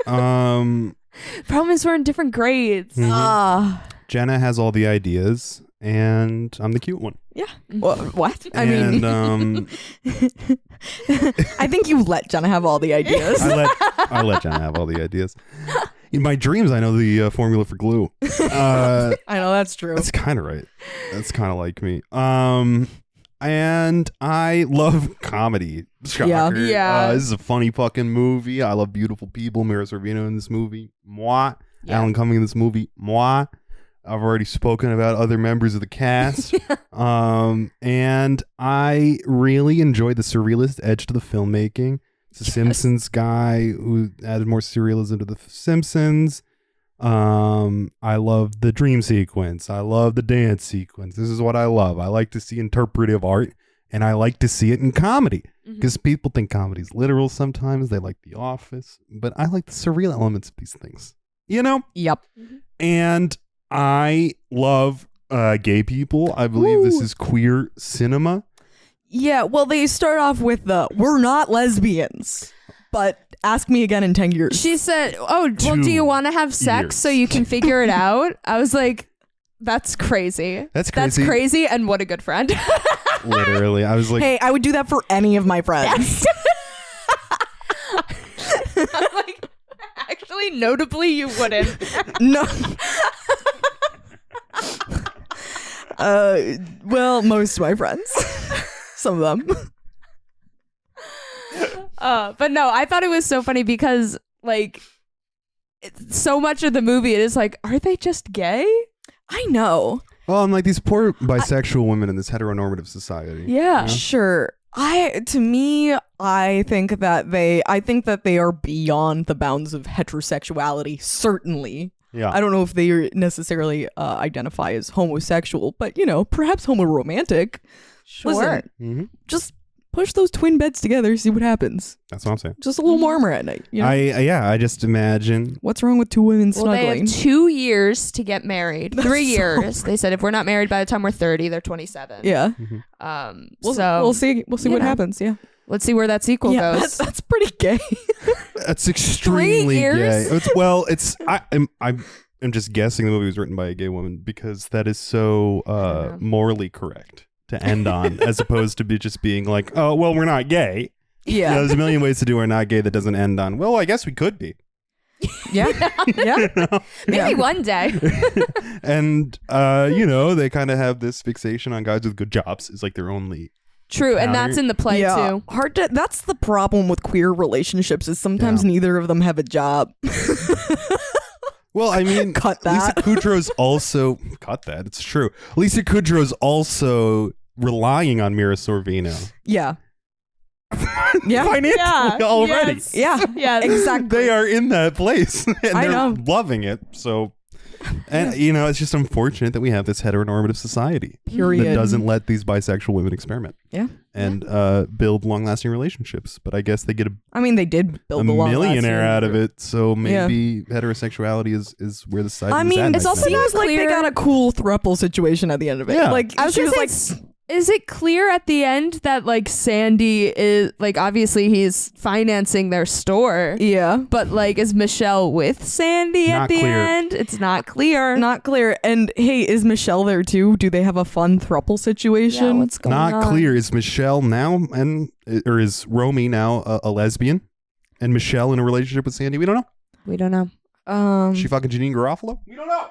Problem is we're in different grades. Mhm. Jenna has all the ideas, and I'm the cute one. Yeah. Well, what? I And, mean, I think you let Jenna have all the ideas. I let Jenna have all the ideas. In my dreams, I know the formula for glue. I know that's true. That's kind of right. That's kind of like me. And I love comedy. Shocker. Yeah. This is a funny fucking movie. I love beautiful people. Mira Sorvino in this movie. Moi. Yeah. Alan Cumming in this movie. Moi. I've already spoken about other members of the cast. And I really enjoyed the surrealist edge to the filmmaking. It's a Simpsons guy who added more surrealism to the Simpsons. I love the dream sequence. I love the dance sequence. This is what I love. I like to see interpretive art, and I like to see it in comedy because people think comedy's literal sometimes. They like The Office, but I like the surreal elements of these things, you know? Yep. And I love gay people. I believe this is queer cinema. Yeah, well, they start off with we're not lesbians, but ask me again in 10 years. She said, oh, well, do you want to have sex so you can figure it out? I was like, that's crazy. That's crazy. That's crazy, and what a good friend. Literally. I was like, hey, I would do that for any of my friends. I'm like, actually, notably, you wouldn't. No. Well, most of my friends. Some of them. But no, I thought it was so funny because, like, so much of the movie, it is like, are they just gay? I know. well, I'm like these poor bisexual women in this heteronormative society. Yeah. You know? Sure. I think that they are beyond the bounds of heterosexuality, certainly. Yeah. I don't know if they necessarily identify as homosexual, but perhaps homoromantic. Sure. Listen, just push those twin beds together, see what happens. That's what I'm saying. Just a little warmer at night. I just imagine. What's wrong with two women Well, they snuggling? have 2 years to get married. 3 years. They said if we're not married by the time we're 30, they're 27. Yeah. So We'll see what happens. Yeah. let's see where that sequel goes. That's pretty gay. That's extremely 3 years? gay. I'm just guessing the movie was written by a gay woman because that is so morally correct to end on, as opposed to just being like, oh, well, we're not gay. Yeah. There's a million ways to do we're not gay that doesn't end on, well, I guess we could be. Yeah. Yeah. Maybe one day. And, they kind of have this fixation on guys with good jobs is like their only. True, and that's in the play too. That's the problem with queer relationships is sometimes neither of them have a job. Well, I mean, Cut that. Lisa Kudrow's also cut that. It's true. Lisa Kudrow's also relying on Mira Sorvino. Yeah. Yeah. Financially already. Yes. Yeah. Yeah. Exactly. They are in that place and I they're know. loving it. So, and it's just unfortunate that we have this heteronormative society Period. that doesn't let these bisexual women experiment. Yeah. And build long-lasting relationships. But I guess they get they did build a a long millionaire lasting- out of it. So maybe heterosexuality is where the side is at. it's also right now. not seems like they clear- got a cool throuple situation at the end of it. Yeah. Like I was she gonna was say, like, is it clear at the end that like Sandy is like obviously he's financing their store, yeah, but like is Michelle with Sandy Not at the clear. end? It's not clear. not clear. And hey, is Michelle there too? Do they have a fun throuple situation? Yeah, what's going on? Not clear. Is Michelle now or is Romy now a lesbian? And Michelle in a relationship with Sandy? We don't know. We don't know. She fucking Janine Garofalo? We don't know.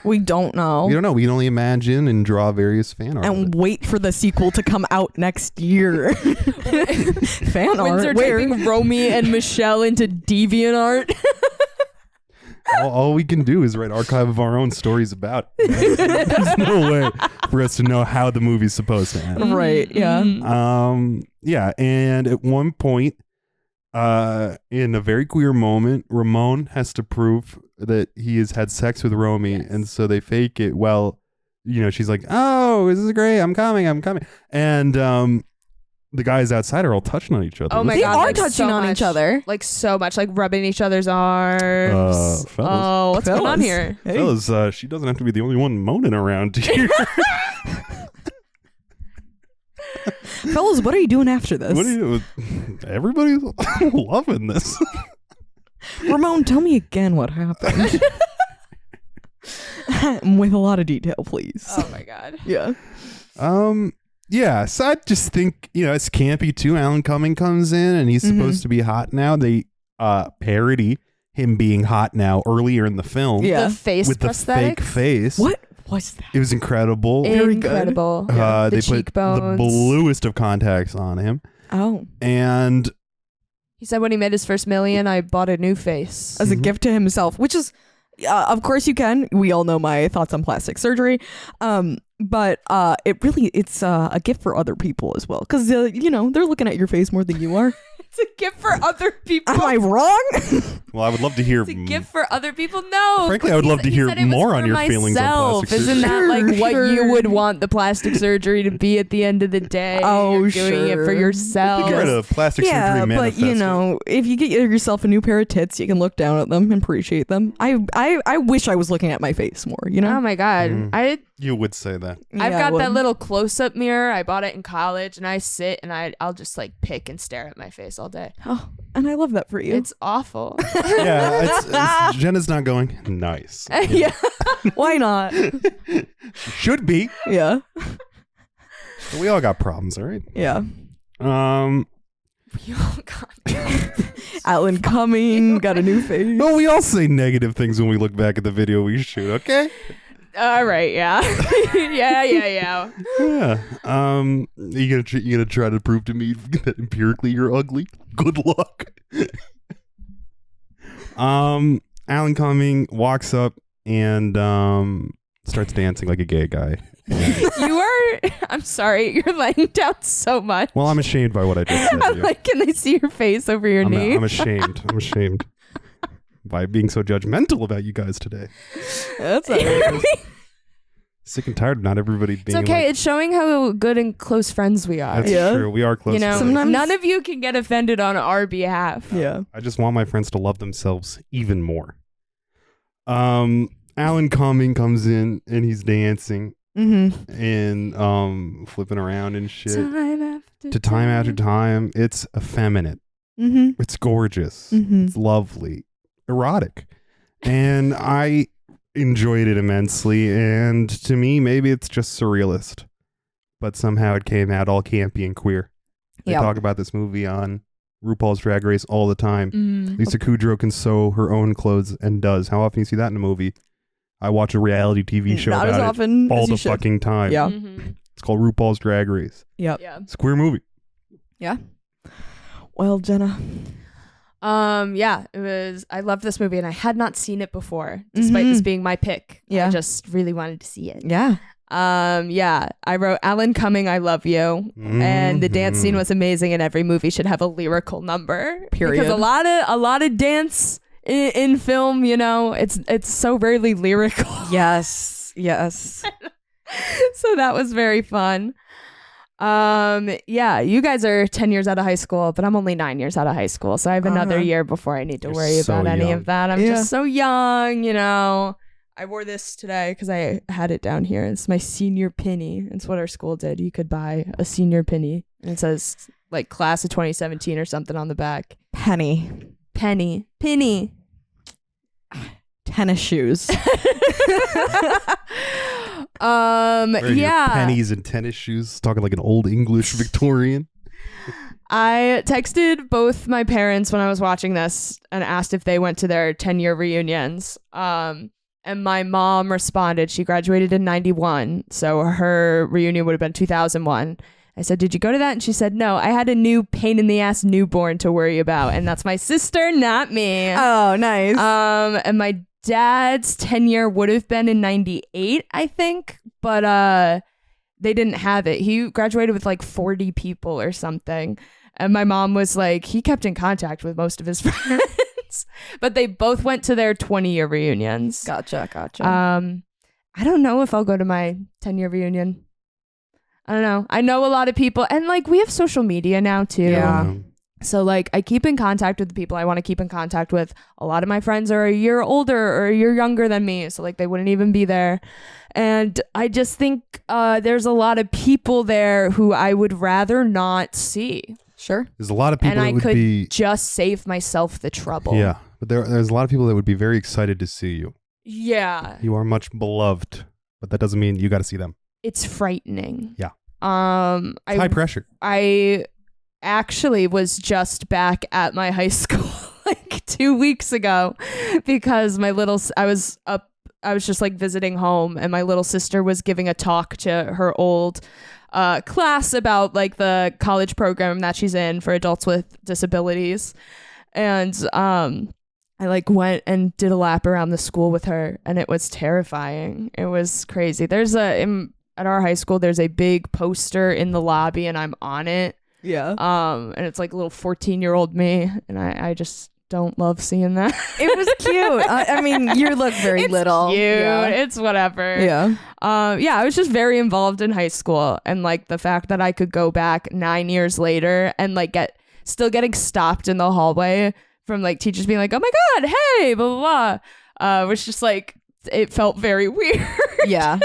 We don't know. We don't know. We can only imagine and draw various fan art. And wait for the sequel to come out next year. Fan Windsor art. Where? typing Romy and Michelle into DeviantArt. all we can do is write archive of our own stories about it. There's no way for us to know how the movie's supposed to end. Right. Yeah. Yeah. And at one point, in a very queer moment, Ramon has to prove that he has had sex with Romy, and so they fake it. Well, she's like, "Oh, this is great. I'm coming. And the guys outside are all touching on each other. Oh my They god, are like, touching so on much. each other. Like so much, like rubbing each other's arms. Fellas. Oh, what's going on Fellas. here? Hey. Fellas, she doesn't have to be the only one moaning around here. Fellas, what are you doing after this? What are you? Everybody's loving this. Ramon, tell me again what happened. With a lot of detail, please. Oh my god. Yeah. Yeah, so I just think, it's campy too. Alan Cumming comes in and he's supposed to be hot now. They parody him being hot now earlier in the film. Yeah. The face with prosthetics? the fake face. What was that? It was incredible. Incredible. They the put cheekbones. the bluest of contacts on him. Oh. And he said when he made his first million, I bought a new face. As a gift to himself, which is, of course you can. We all know my thoughts on plastic surgery. But it's a gift for other people as well. Because, they're looking at your face more than you are. It's a gift for other people. Am I wrong? well, I would love to hear. It's a gift for other people. No. Frankly, I would love to hear more on your feelings on plastic surgery. Isn't that like what you would want the plastic surgery to be at the end of the day? Oh, You're doing it for yourself. You read a plastic surgery manifesto. But if you get yourself a new pair of tits, you can look down at them and appreciate them. I wish I was looking at my face more. Oh my god, you would say that. I've got that little close-up mirror. I bought it in college, and I sit and I'll just like pick and stare at my face all day. Oh, and I love that for you. It's awful. Yeah, Jenna's not going. Nice. Yeah. Why not? Should be. Yeah. We all got problems, all right? Yeah. We all got Alan Cumming got a new face. No, we all say negative things when we look back at the video we shoot, okay? All right, yeah. Yeah. Yeah. You gonna try to prove to me that empirically you're ugly? Good luck. Alan Cumming walks up and starts dancing like a gay guy. I'm sorry, you're laying down so much. Well, I'm ashamed by what I just said. I'm like, can I see your face over your knee? I'm ashamed. I'm ashamed by being so judgmental about you guys today. That's all right. Sick and tired of not everybody being. It's okay. Like, it's showing how good and close friends we are. That's true. We are close. Friends. Sometimes none of you can get offended on our behalf. Yeah. I just want my friends to love themselves even more. Alan Cumming comes in and he's dancing and flipping around and shit. Time after time. It's effeminate. It's gorgeous. It's lovely. Erotic. And I enjoyed it immensely, and to me maybe it's just surrealist, but somehow it came out all campy and queer. They talk about this movie on RuPaul's Drag Race all the time. Lisa Kudrow can sew her own clothes and does. How often you see that in a movie? I watch a reality TV show Not about as often it all as you the should. fucking time. Yeah. It's called RuPaul's Drag Race. Yep. Yeah. It's a queer movie. Yeah. Well, Jenna. Yeah, it was. I loved this movie, and I had not seen it before, despite this being my pick. Yeah. I just really wanted to see it. Yeah. Yeah, I wrote Alan Cumming, I love you, and the dance scene was amazing. And every movie should have a lyrical number. Period. Because a lot of dance in film, it's so rarely lyrical. Yes. So that was very fun. Yeah, you guys are 10 years out of high school, but I'm only 9 years out of high school, so I have another year before I need to worry about any of that. I'm just so young, I wore this today because I had it down here. It's my senior penny. It's what our school did. You could buy a senior penny, and it says like class of 2017 or something on the back. Penny. Tennis shoes. Yeah. Pennies and tennis shoes, talking like an old English Victorian. I texted both my parents when I was watching this and asked if they went to their 10-year reunions. And my mom responded. She graduated in 91, so her reunion would have been 2001. I said, did you go to that? And she said, no, I had a new pain in the ass newborn to worry about, and that's my sister, not me. Oh, nice. And my dad's 10-year would have been in 98, I think, but they didn't have it. He graduated with like 40 people or something. And my mom was like, he kept in contact with most of his friends. But they both went to their 20-year reunions. Gotcha. I don't know if I'll go to my 10-year reunion. I don't know. I know a lot of people, and like we have social media now too. Yeah. So like I keep in contact with the people I want to keep in contact with. A lot of my friends are a year older or a year younger than me, so like they wouldn't even be there. And I just think there's a lot of people there who I would rather not see. Sure. There's a lot of people and that I would could be just save myself the trouble. Yeah, but there's a lot of people that would be very excited to see you. Yeah. You are much beloved, but that doesn't mean you got to see them. It's frightening. Yeah. It's high pressure. I actually was just back at my high school like 2 weeks ago because I was just like visiting home, and my little sister was giving a talk to her old class about like the college program that she's in for adults with disabilities. And I like went and did a lap around the school with her, and it was terrifying. It was crazy. At our high school, there's a big poster in the lobby, and I'm on it. Yeah. And it's like a little 14-year-old me, and I just don't love seeing that. It was cute. I mean, you look very little. Cute. Yeah. It's whatever. Yeah. I was just very involved in high school, and like the fact that I could go back 9 years later and like still getting stopped in the hallway from like teachers being like, "Oh my God, hey, blah blah blah," was just like, it felt very weird. Yeah.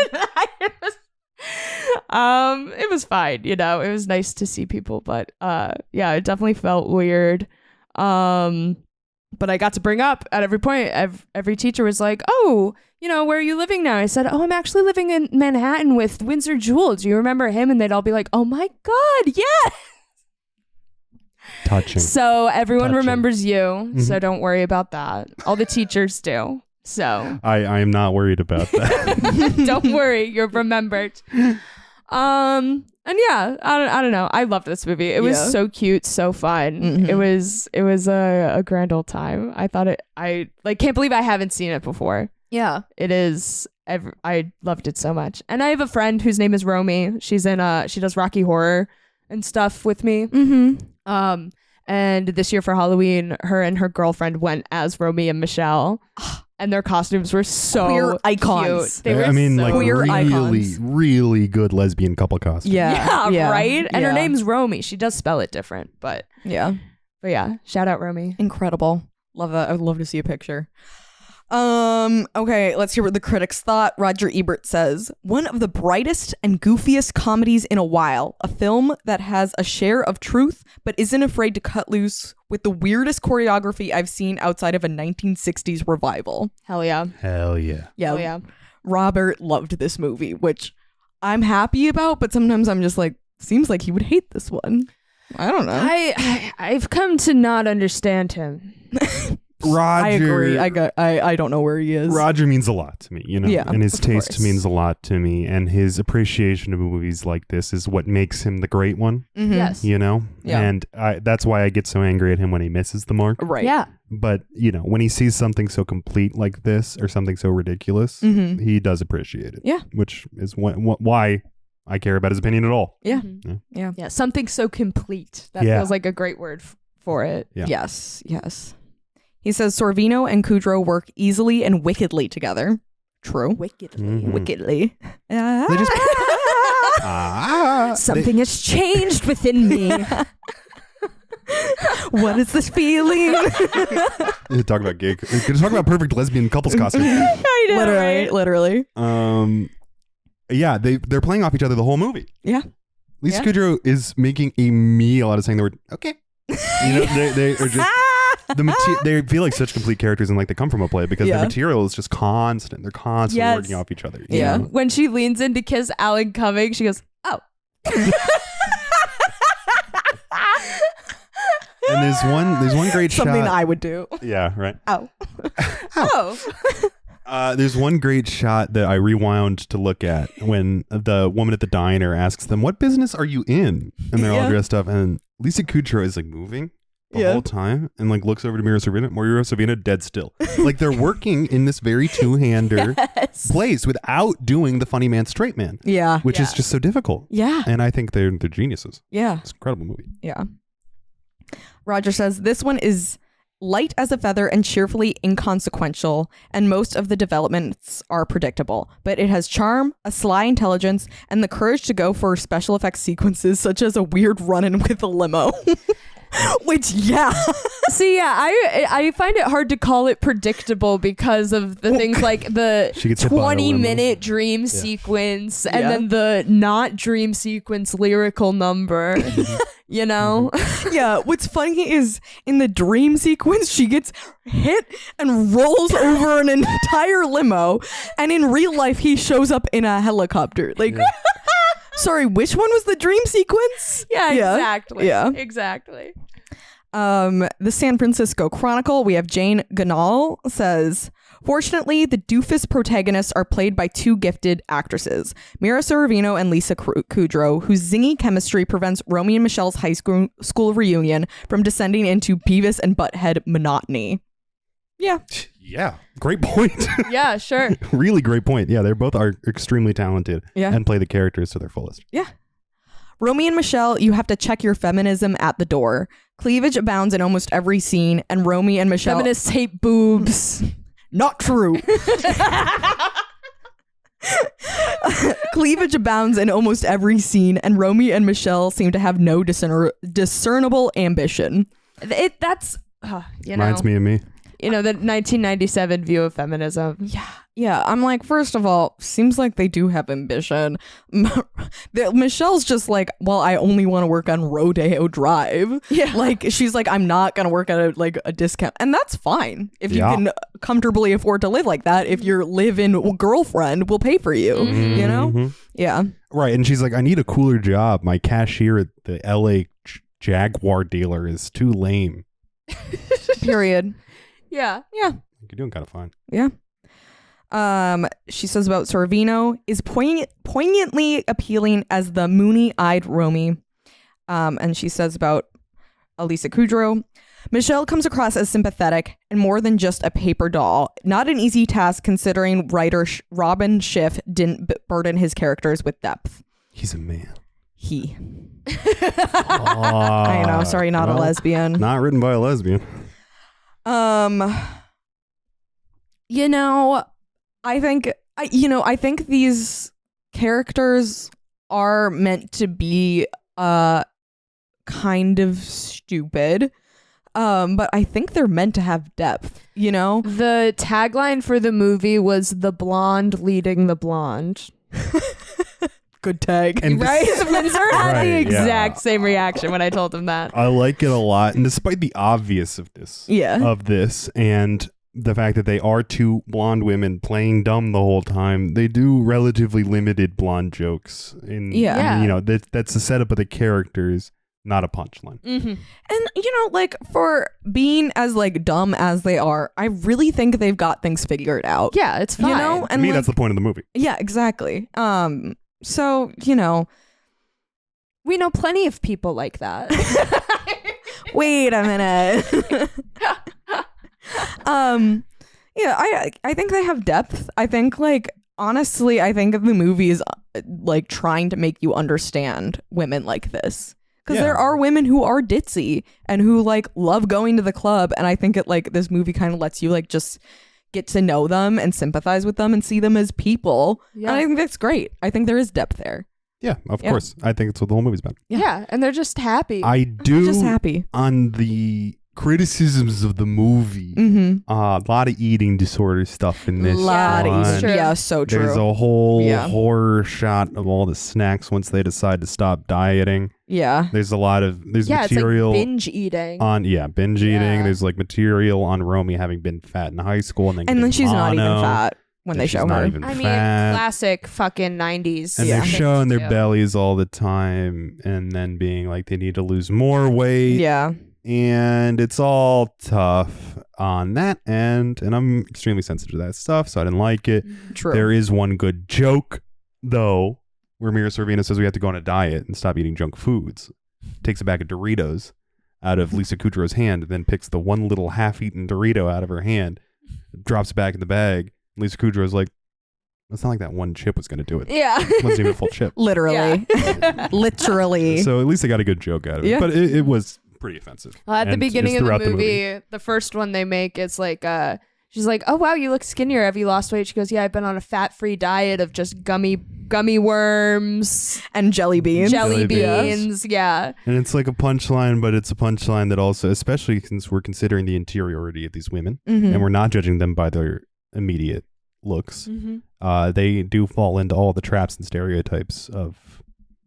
It was fine, you know. It was nice to see people, but it definitely felt weird. But I got to bring up at every point. Every teacher was like, "Oh, you know, where are you living now?" I said, "Oh, I'm actually living in Manhattan with Windsor Jewel. Do you remember him?" And they'd all be like, "Oh my God, yeah." Touching. So everyone remembers you. Mm-hmm. So don't worry about that. All the teachers do. So I am not worried about that. Don't worry, you're remembered. And yeah, I don't know. I loved this movie. It was so cute, so fun. Mm-hmm. It was a grand old time. I can't believe I haven't seen it before. Yeah, it is. I loved it so much. And I have a friend whose name is Romy. She's in she does Rocky Horror and stuff with me. Mm-hmm. And this year for Halloween, her and her girlfriend went as Romy and Michelle. And their costumes were so queer icons. Cute. They were queer icons. Really good lesbian couple costumes. Yeah, right? And her name's Romy. She does spell it different, but yeah. Shout out Romy. Incredible. Love that. I would love to see a picture. Okay, let's hear what the critics thought. Roger Ebert says, "One of the brightest and goofiest comedies in a while. A film that has a share of truth, but isn't afraid to cut loose with the weirdest choreography I've seen outside of a 1960s revival." Hell yeah. Hell yeah. Hell yeah. Robert loved this movie, which I'm happy about, but sometimes I'm just like, seems like he would hate this one. I don't know. I've come to not understand him. Roger, I agree. I don't know where he is. Roger means a lot to me, you know, and his taste course. means a lot to me, and his appreciation of movies like this is what makes him the great one. Mm-hmm. Yes, you know, and that's why I get so angry at him when he misses the mark. Right. Yeah. But you know, when he sees something so complete like this or something so ridiculous, he does appreciate it. Yeah. Which is why I care about his opinion at all. Yeah. Mm-hmm. Yeah. Something so complete. That feels like a great word for it. Yeah. Yes. He says Sorvino and Kudrow work easily and wickedly together. True. Wickedly. Mm-hmm. Wickedly. They just Something has changed within me. What is this feeling? talk about gay. Talk about perfect lesbian couples costume. I know, literally. Yeah, they're playing off each other the whole movie. Yeah. Lisa Kudrow is making a meal out of saying the word okay. You know, they are just they feel like such complete characters, and like they come from a play because their material is just constant. They're constantly working off each other. Yeah. know? When she leans in to kiss Alan Cumming, she goes, "Oh." And there's one great Something shot. I would do. Yeah, right. Oh. There's one great shot that I rewound to look at when the woman at the diner asks them, "What business are you in?" And they're all dressed up, and Lisa Kudrow is like moving the whole time and like looks over to Mira Sorvino dead still. Like they're working in this very two-hander place without doing the funny man straight man. Yeah. Which is just so difficult. Yeah. And I think they're geniuses. Yeah. It's an incredible movie. Yeah. Roger says this one is light as a feather and cheerfully inconsequential, and most of the developments are predictable, but it has charm, a sly intelligence, and the courage to go for special effects sequences such as a weird run-in with a limo. Which, See, I find it hard to call it predictable because of the things like the 20-minute dream sequence and then the not dream sequence lyrical number. You know? Yeah, what's funny is in the dream sequence, she gets hit and rolls over an entire limo, and in real life, he shows up in a helicopter. Like, sorry, which one was the dream sequence? Yeah, exactly. Yeah. Exactly. The San Francisco Chronicle, we have Jane Ganal says, fortunately, the doofus protagonists are played by two gifted actresses, Mira Sorvino and Lisa Kudrow, whose zingy chemistry prevents Romy and Michelle's high school reunion from descending into Beavis and Butthead monotony. Yeah. Yeah. Great point. Yeah, sure. Really great point. Yeah, they both are extremely talented and play the characters to their fullest. Yeah. Romy and Michelle, you have to check your feminism at the door. Cleavage abounds in almost every scene, and Romy and Michelle... Feminists hate boobs. Not true. Cleavage abounds in almost every scene, and Romy and Michelle seem to have no discernible ambition. That's, Reminds me of me. The 1997 view of feminism. Yeah. I'm like, first of all, seems like they do have ambition. Michelle's just like, well, I only want to work on Rodeo Drive. Yeah. Like, she's like, I'm not going to work at a discount. And that's fine. If you can comfortably afford to live like that, if your live-in girlfriend will pay for you, you know? Yeah. Right. And she's like, I need a cooler job. My cashier at the LA Jaguar dealer is too lame. Period. Yeah. You're doing kind of fine. Yeah. She says about Sorvino is poignantly appealing as the moony-eyed Romy. And she says about Lisa Kudrow, Michelle comes across as sympathetic and more than just a paper doll. Not an easy task considering writer Robin Schiff didn't burden his characters with depth. He's a man. He. I know. Sorry, not a lesbian. Not written by a lesbian. I think these characters are meant to be kind of stupid. But I think they're meant to have depth, you know? The tagline for the movie was "The blonde leading the blonde." Good tag. And right? Windsor had the exact same reaction when I told him that. I like it a lot. And despite the obvious of this, and the fact that they are two blonde women playing dumb the whole time, they do relatively limited blonde jokes. That's the setup of the characters, not a punchline. And for being as dumb as they are, I really think they've got things figured out. Yeah, it's fine. And to me, that's the point of the movie. Yeah, exactly. So, we know plenty of people like that. Wait a minute. I think they have depth. I think honestly, I think the movie is trying to make you understand women like this. Because there are women who are ditzy and who love going to the club. And I think this movie kind of lets you just get to know them and sympathize with them and see them as people. Yeah. And I think that's great. I think there is depth there. Yeah, of course. I think it's what the whole movie's about. Yeah, and they're just happy. Just happy. On the criticisms of the movie, a lot of eating disorder stuff in this one. Yeah, so true. There's a whole horror shot of all the snacks once they decide to stop dieting. Yeah. There's a lot of material it's binge eating. Binge eating. There's material on Romy having been fat in high school and then she's not even fat when they show her. Classic fucking 90s. And they're showing their bellies all the time and then being they need to lose more weight. Yeah. And it's all tough on that end. And I'm extremely sensitive to that stuff, so I didn't like it. True. There is one good joke, though, where Mira Sorvino says we have to go on a diet and stop eating junk foods. Takes a bag of Doritos out of Lisa Kudrow's hand and then picks the one little half-eaten Dorito out of her hand, drops it back in the bag. Lisa Kudrow's like, it's not like that one chip was going to do it. Yeah. It wasn't even a full chip. Literally. Literally. So at least I got a good joke out of it. Yeah. But it was pretty offensive. Well, at the beginning of the movie, the first one they make, it's she's like, oh wow, you look skinnier. Have you lost weight? She goes, yeah, I've been on a fat-free diet of just gummy worms and jelly beans. Jelly beans, yeah. And it's like a punchline, but it's a punchline that also, especially since we're considering the interiority of these women, and we're not judging them by their immediate looks, they do fall into all the traps and stereotypes of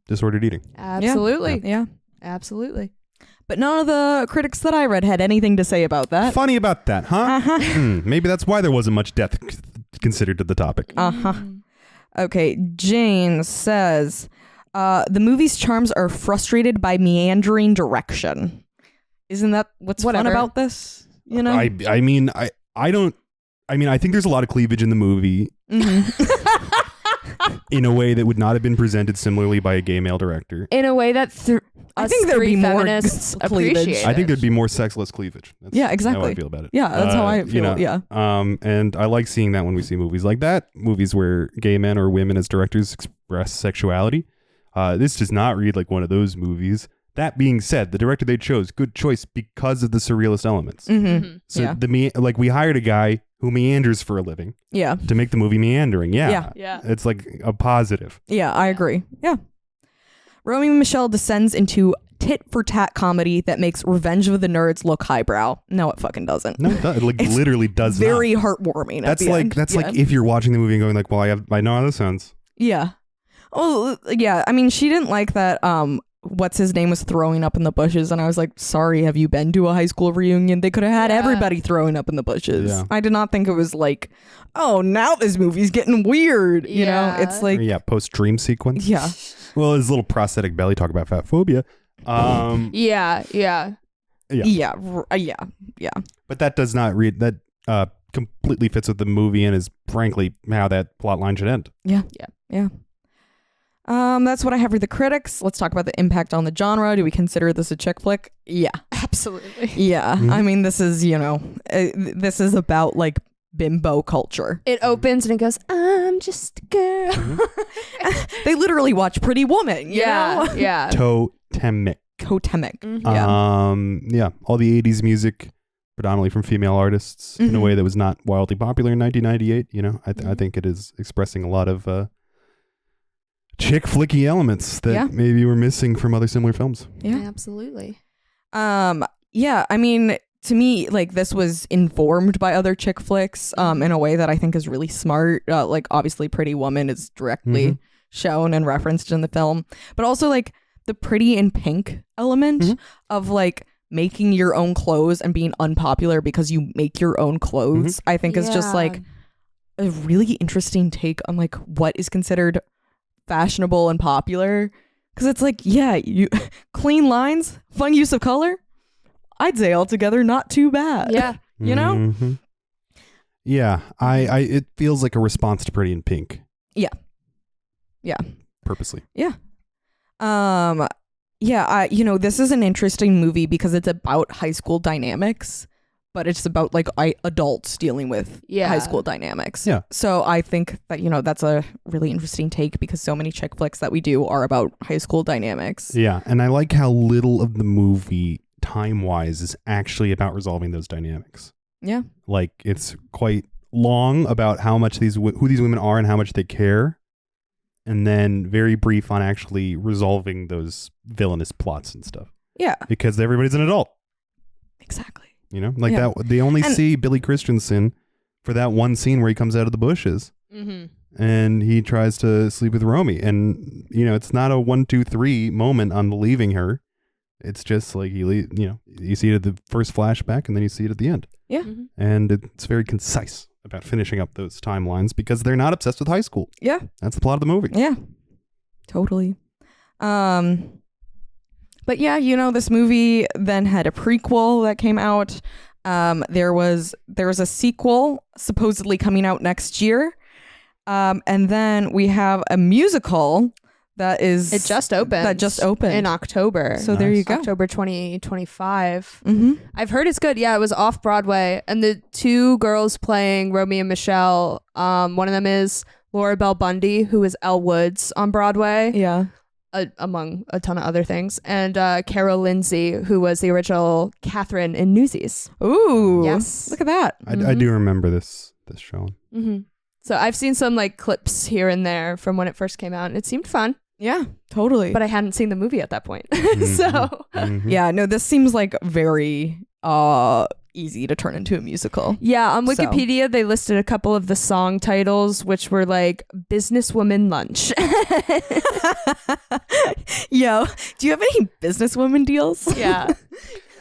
disordered eating. Absolutely. Yeah. Absolutely. But none of the critics that I read had anything to say about that. Funny about that, huh? Maybe that's why there wasn't much depth considered to the topic. Okay, Jane says, the movie's charms are frustrated by meandering direction. isn't that what's fun about this? You know, I mean, I don't. I mean, I think there's a lot of cleavage in the movie in a way that would not have been presented similarly by a gay male director. In a way that I think there'd be more feminists cleavage. appreciate. I think there'd be more sexless cleavage. That's exactly. how I feel about it. Yeah, that's how I feel. You know, yeah. And I like seeing that when we see movies like that, movies where gay men or women as directors express sexuality. This does not read like one of those movies. That being said, the director they chose, good choice because of the surrealist elements. So we hired a guy who meanders for a living. Yeah. To make the movie meandering. Yeah. It's like a positive. Yeah, I agree. Yeah. Romy and Michelle descends into tit-for-tat comedy that makes Revenge of the Nerds look highbrow. No, it fucking doesn't. No, it literally does very not. heartwarming. That's at the like end. that's like if you're watching the movie and going like, well, I know how this sounds. Yeah. Oh, yeah. I mean, she didn't like that. What's his name was throwing up in the bushes, and I was like, sorry, have you been to a high school reunion? They could have had everybody throwing up in the bushes. Yeah. I did not think it was like, oh, now this movie's getting weird. You know, it's like, post dream sequence. Yeah. Well, his little prosthetic belly, talk about fat phobia. Yeah. But that does not read that completely fits with the movie and is frankly how that plot line should end. Yeah. That's what I have for the critics. Let's talk about the impact on the genre. Do we consider this a chick flick? Yeah. Absolutely. Yeah. I mean, this is, this is about like bimbo culture. It opens and it goes, I'm just a girl. They literally watch Pretty Woman. You know? Yeah. Totemic. Yeah. All the 80s music, predominantly from female artists in a way that was not wildly popular in 1998. You know, I think it is expressing a lot of chick flicky elements that maybe were missing from other similar films. Yeah, absolutely. Yeah, I mean, to me, like, this was informed by other chick flicks in a way that I think is really smart. Like, obviously, Pretty Woman is directly shown and referenced in the film, but also like the pretty in pink element of like making your own clothes and being unpopular because you make your own clothes. I think is just like a really interesting take on like what is considered fashionable and popular, because it's like, you clean lines, fun use of color, I'd say altogether not too bad. You know? Yeah, I it feels like a response to Pretty in Pink. Yeah purposely. This is an interesting movie because it's about high school dynamics, but it's about like adults dealing with high school dynamics. Yeah. So I think that, that's a really interesting take because so many chick flicks that we do are about high school dynamics. Yeah. And I like how little of the movie time-wise is actually about resolving those dynamics. Yeah. Like it's quite long about how much who these women are and how much they care. And then very brief on actually resolving those villainous plots and stuff. Yeah. Because everybody's an adult. Exactly. You know, like that. They only see Billy Christensen for that one scene where he comes out of the bushes and he tries to sleep with Romy. And, it's not a 1, 2, 3 moment on leaving her. It's just like, you see it at the first flashback and then you see it at the end. Yeah. And it's very concise about finishing up those timelines because they're not obsessed with high school. Yeah. That's the plot of the movie. Yeah. Totally. But yeah, this movie then had a prequel that came out. There was a sequel supposedly coming out next year. And then we have a musical it just opened. That just opened in October. So there you go. October 2025. I've heard it's good. Yeah, it was off Broadway, and the two girls playing Romy and Michelle. One of them is Laura Bell Bundy, who is Elle Woods on Broadway. Yeah. Among a ton of other things, and Carol Lindsay, who was the original Catherine in Newsies. Ooh, yes! Look at that. I do remember this show. So I've seen some like clips here and there from when it first came out, and it seemed fun. Yeah, totally. But I hadn't seen the movie at that point, so yeah, no, this seems like very easy to turn into a musical. Yeah, on Wikipedia they listed a couple of the song titles, which were like Businesswoman Lunch. Yo, do you have any businesswoman deals? Yeah.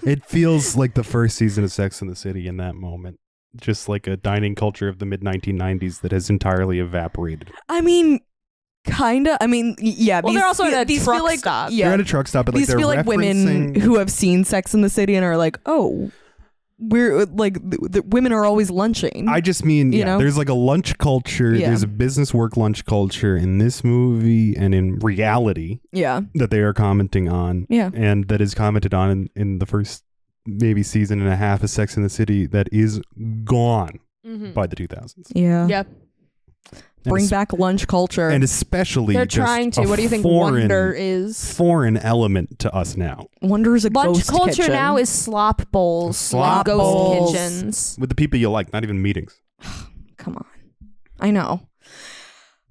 It feels like the first season of Sex and the City in that moment. Just like a dining culture of the mid-1990s that has entirely evaporated. I mean, Kinda. I mean, yeah. Well, they're also at a these truck feel like, stop. Yeah. They're at a truck stop, but like These they're feel like women referencing- who have seen Sex in the City and are like, oh, we're like the women are always lunching. I just mean, You know? there's like a lunch culture. Yeah. There's a business work lunch culture in this movie and in reality yeah. that they are commenting on. Yeah. And that is commented on in the first maybe season and a half of Sex in the City that is gone by the 2000s. Yeah. Yep. Bring back lunch culture. And especially They're just trying to. a What do you think foreign- wonder is? Foreign element to us now. Wonder is a Lunch ghost culture kitchen. now is slop bowls, Slop ghost bowls. kitchens. With the people you like, not even meetings. Come on. I know.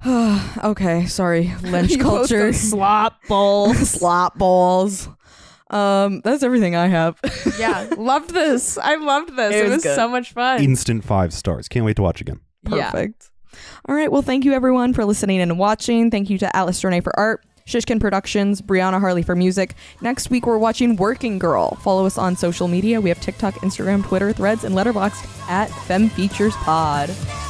Okay, sorry. Lunch You both culture. go slop bowls. Slop balls. That's everything I have. Yeah, loved this. I loved this. It It was was good. so much fun. Instant 5 stars. Can't wait to watch again. Yeah. Perfect. All right. Well, thank you everyone for listening and watching. Thank you to Atlas Renee for art, Shishkin Productions, Brianna Harley for music. Next week, we're watching Working Girl. Follow us on social media. We have TikTok, Instagram, Twitter, Threads, and Letterboxd at FemFeaturesPod.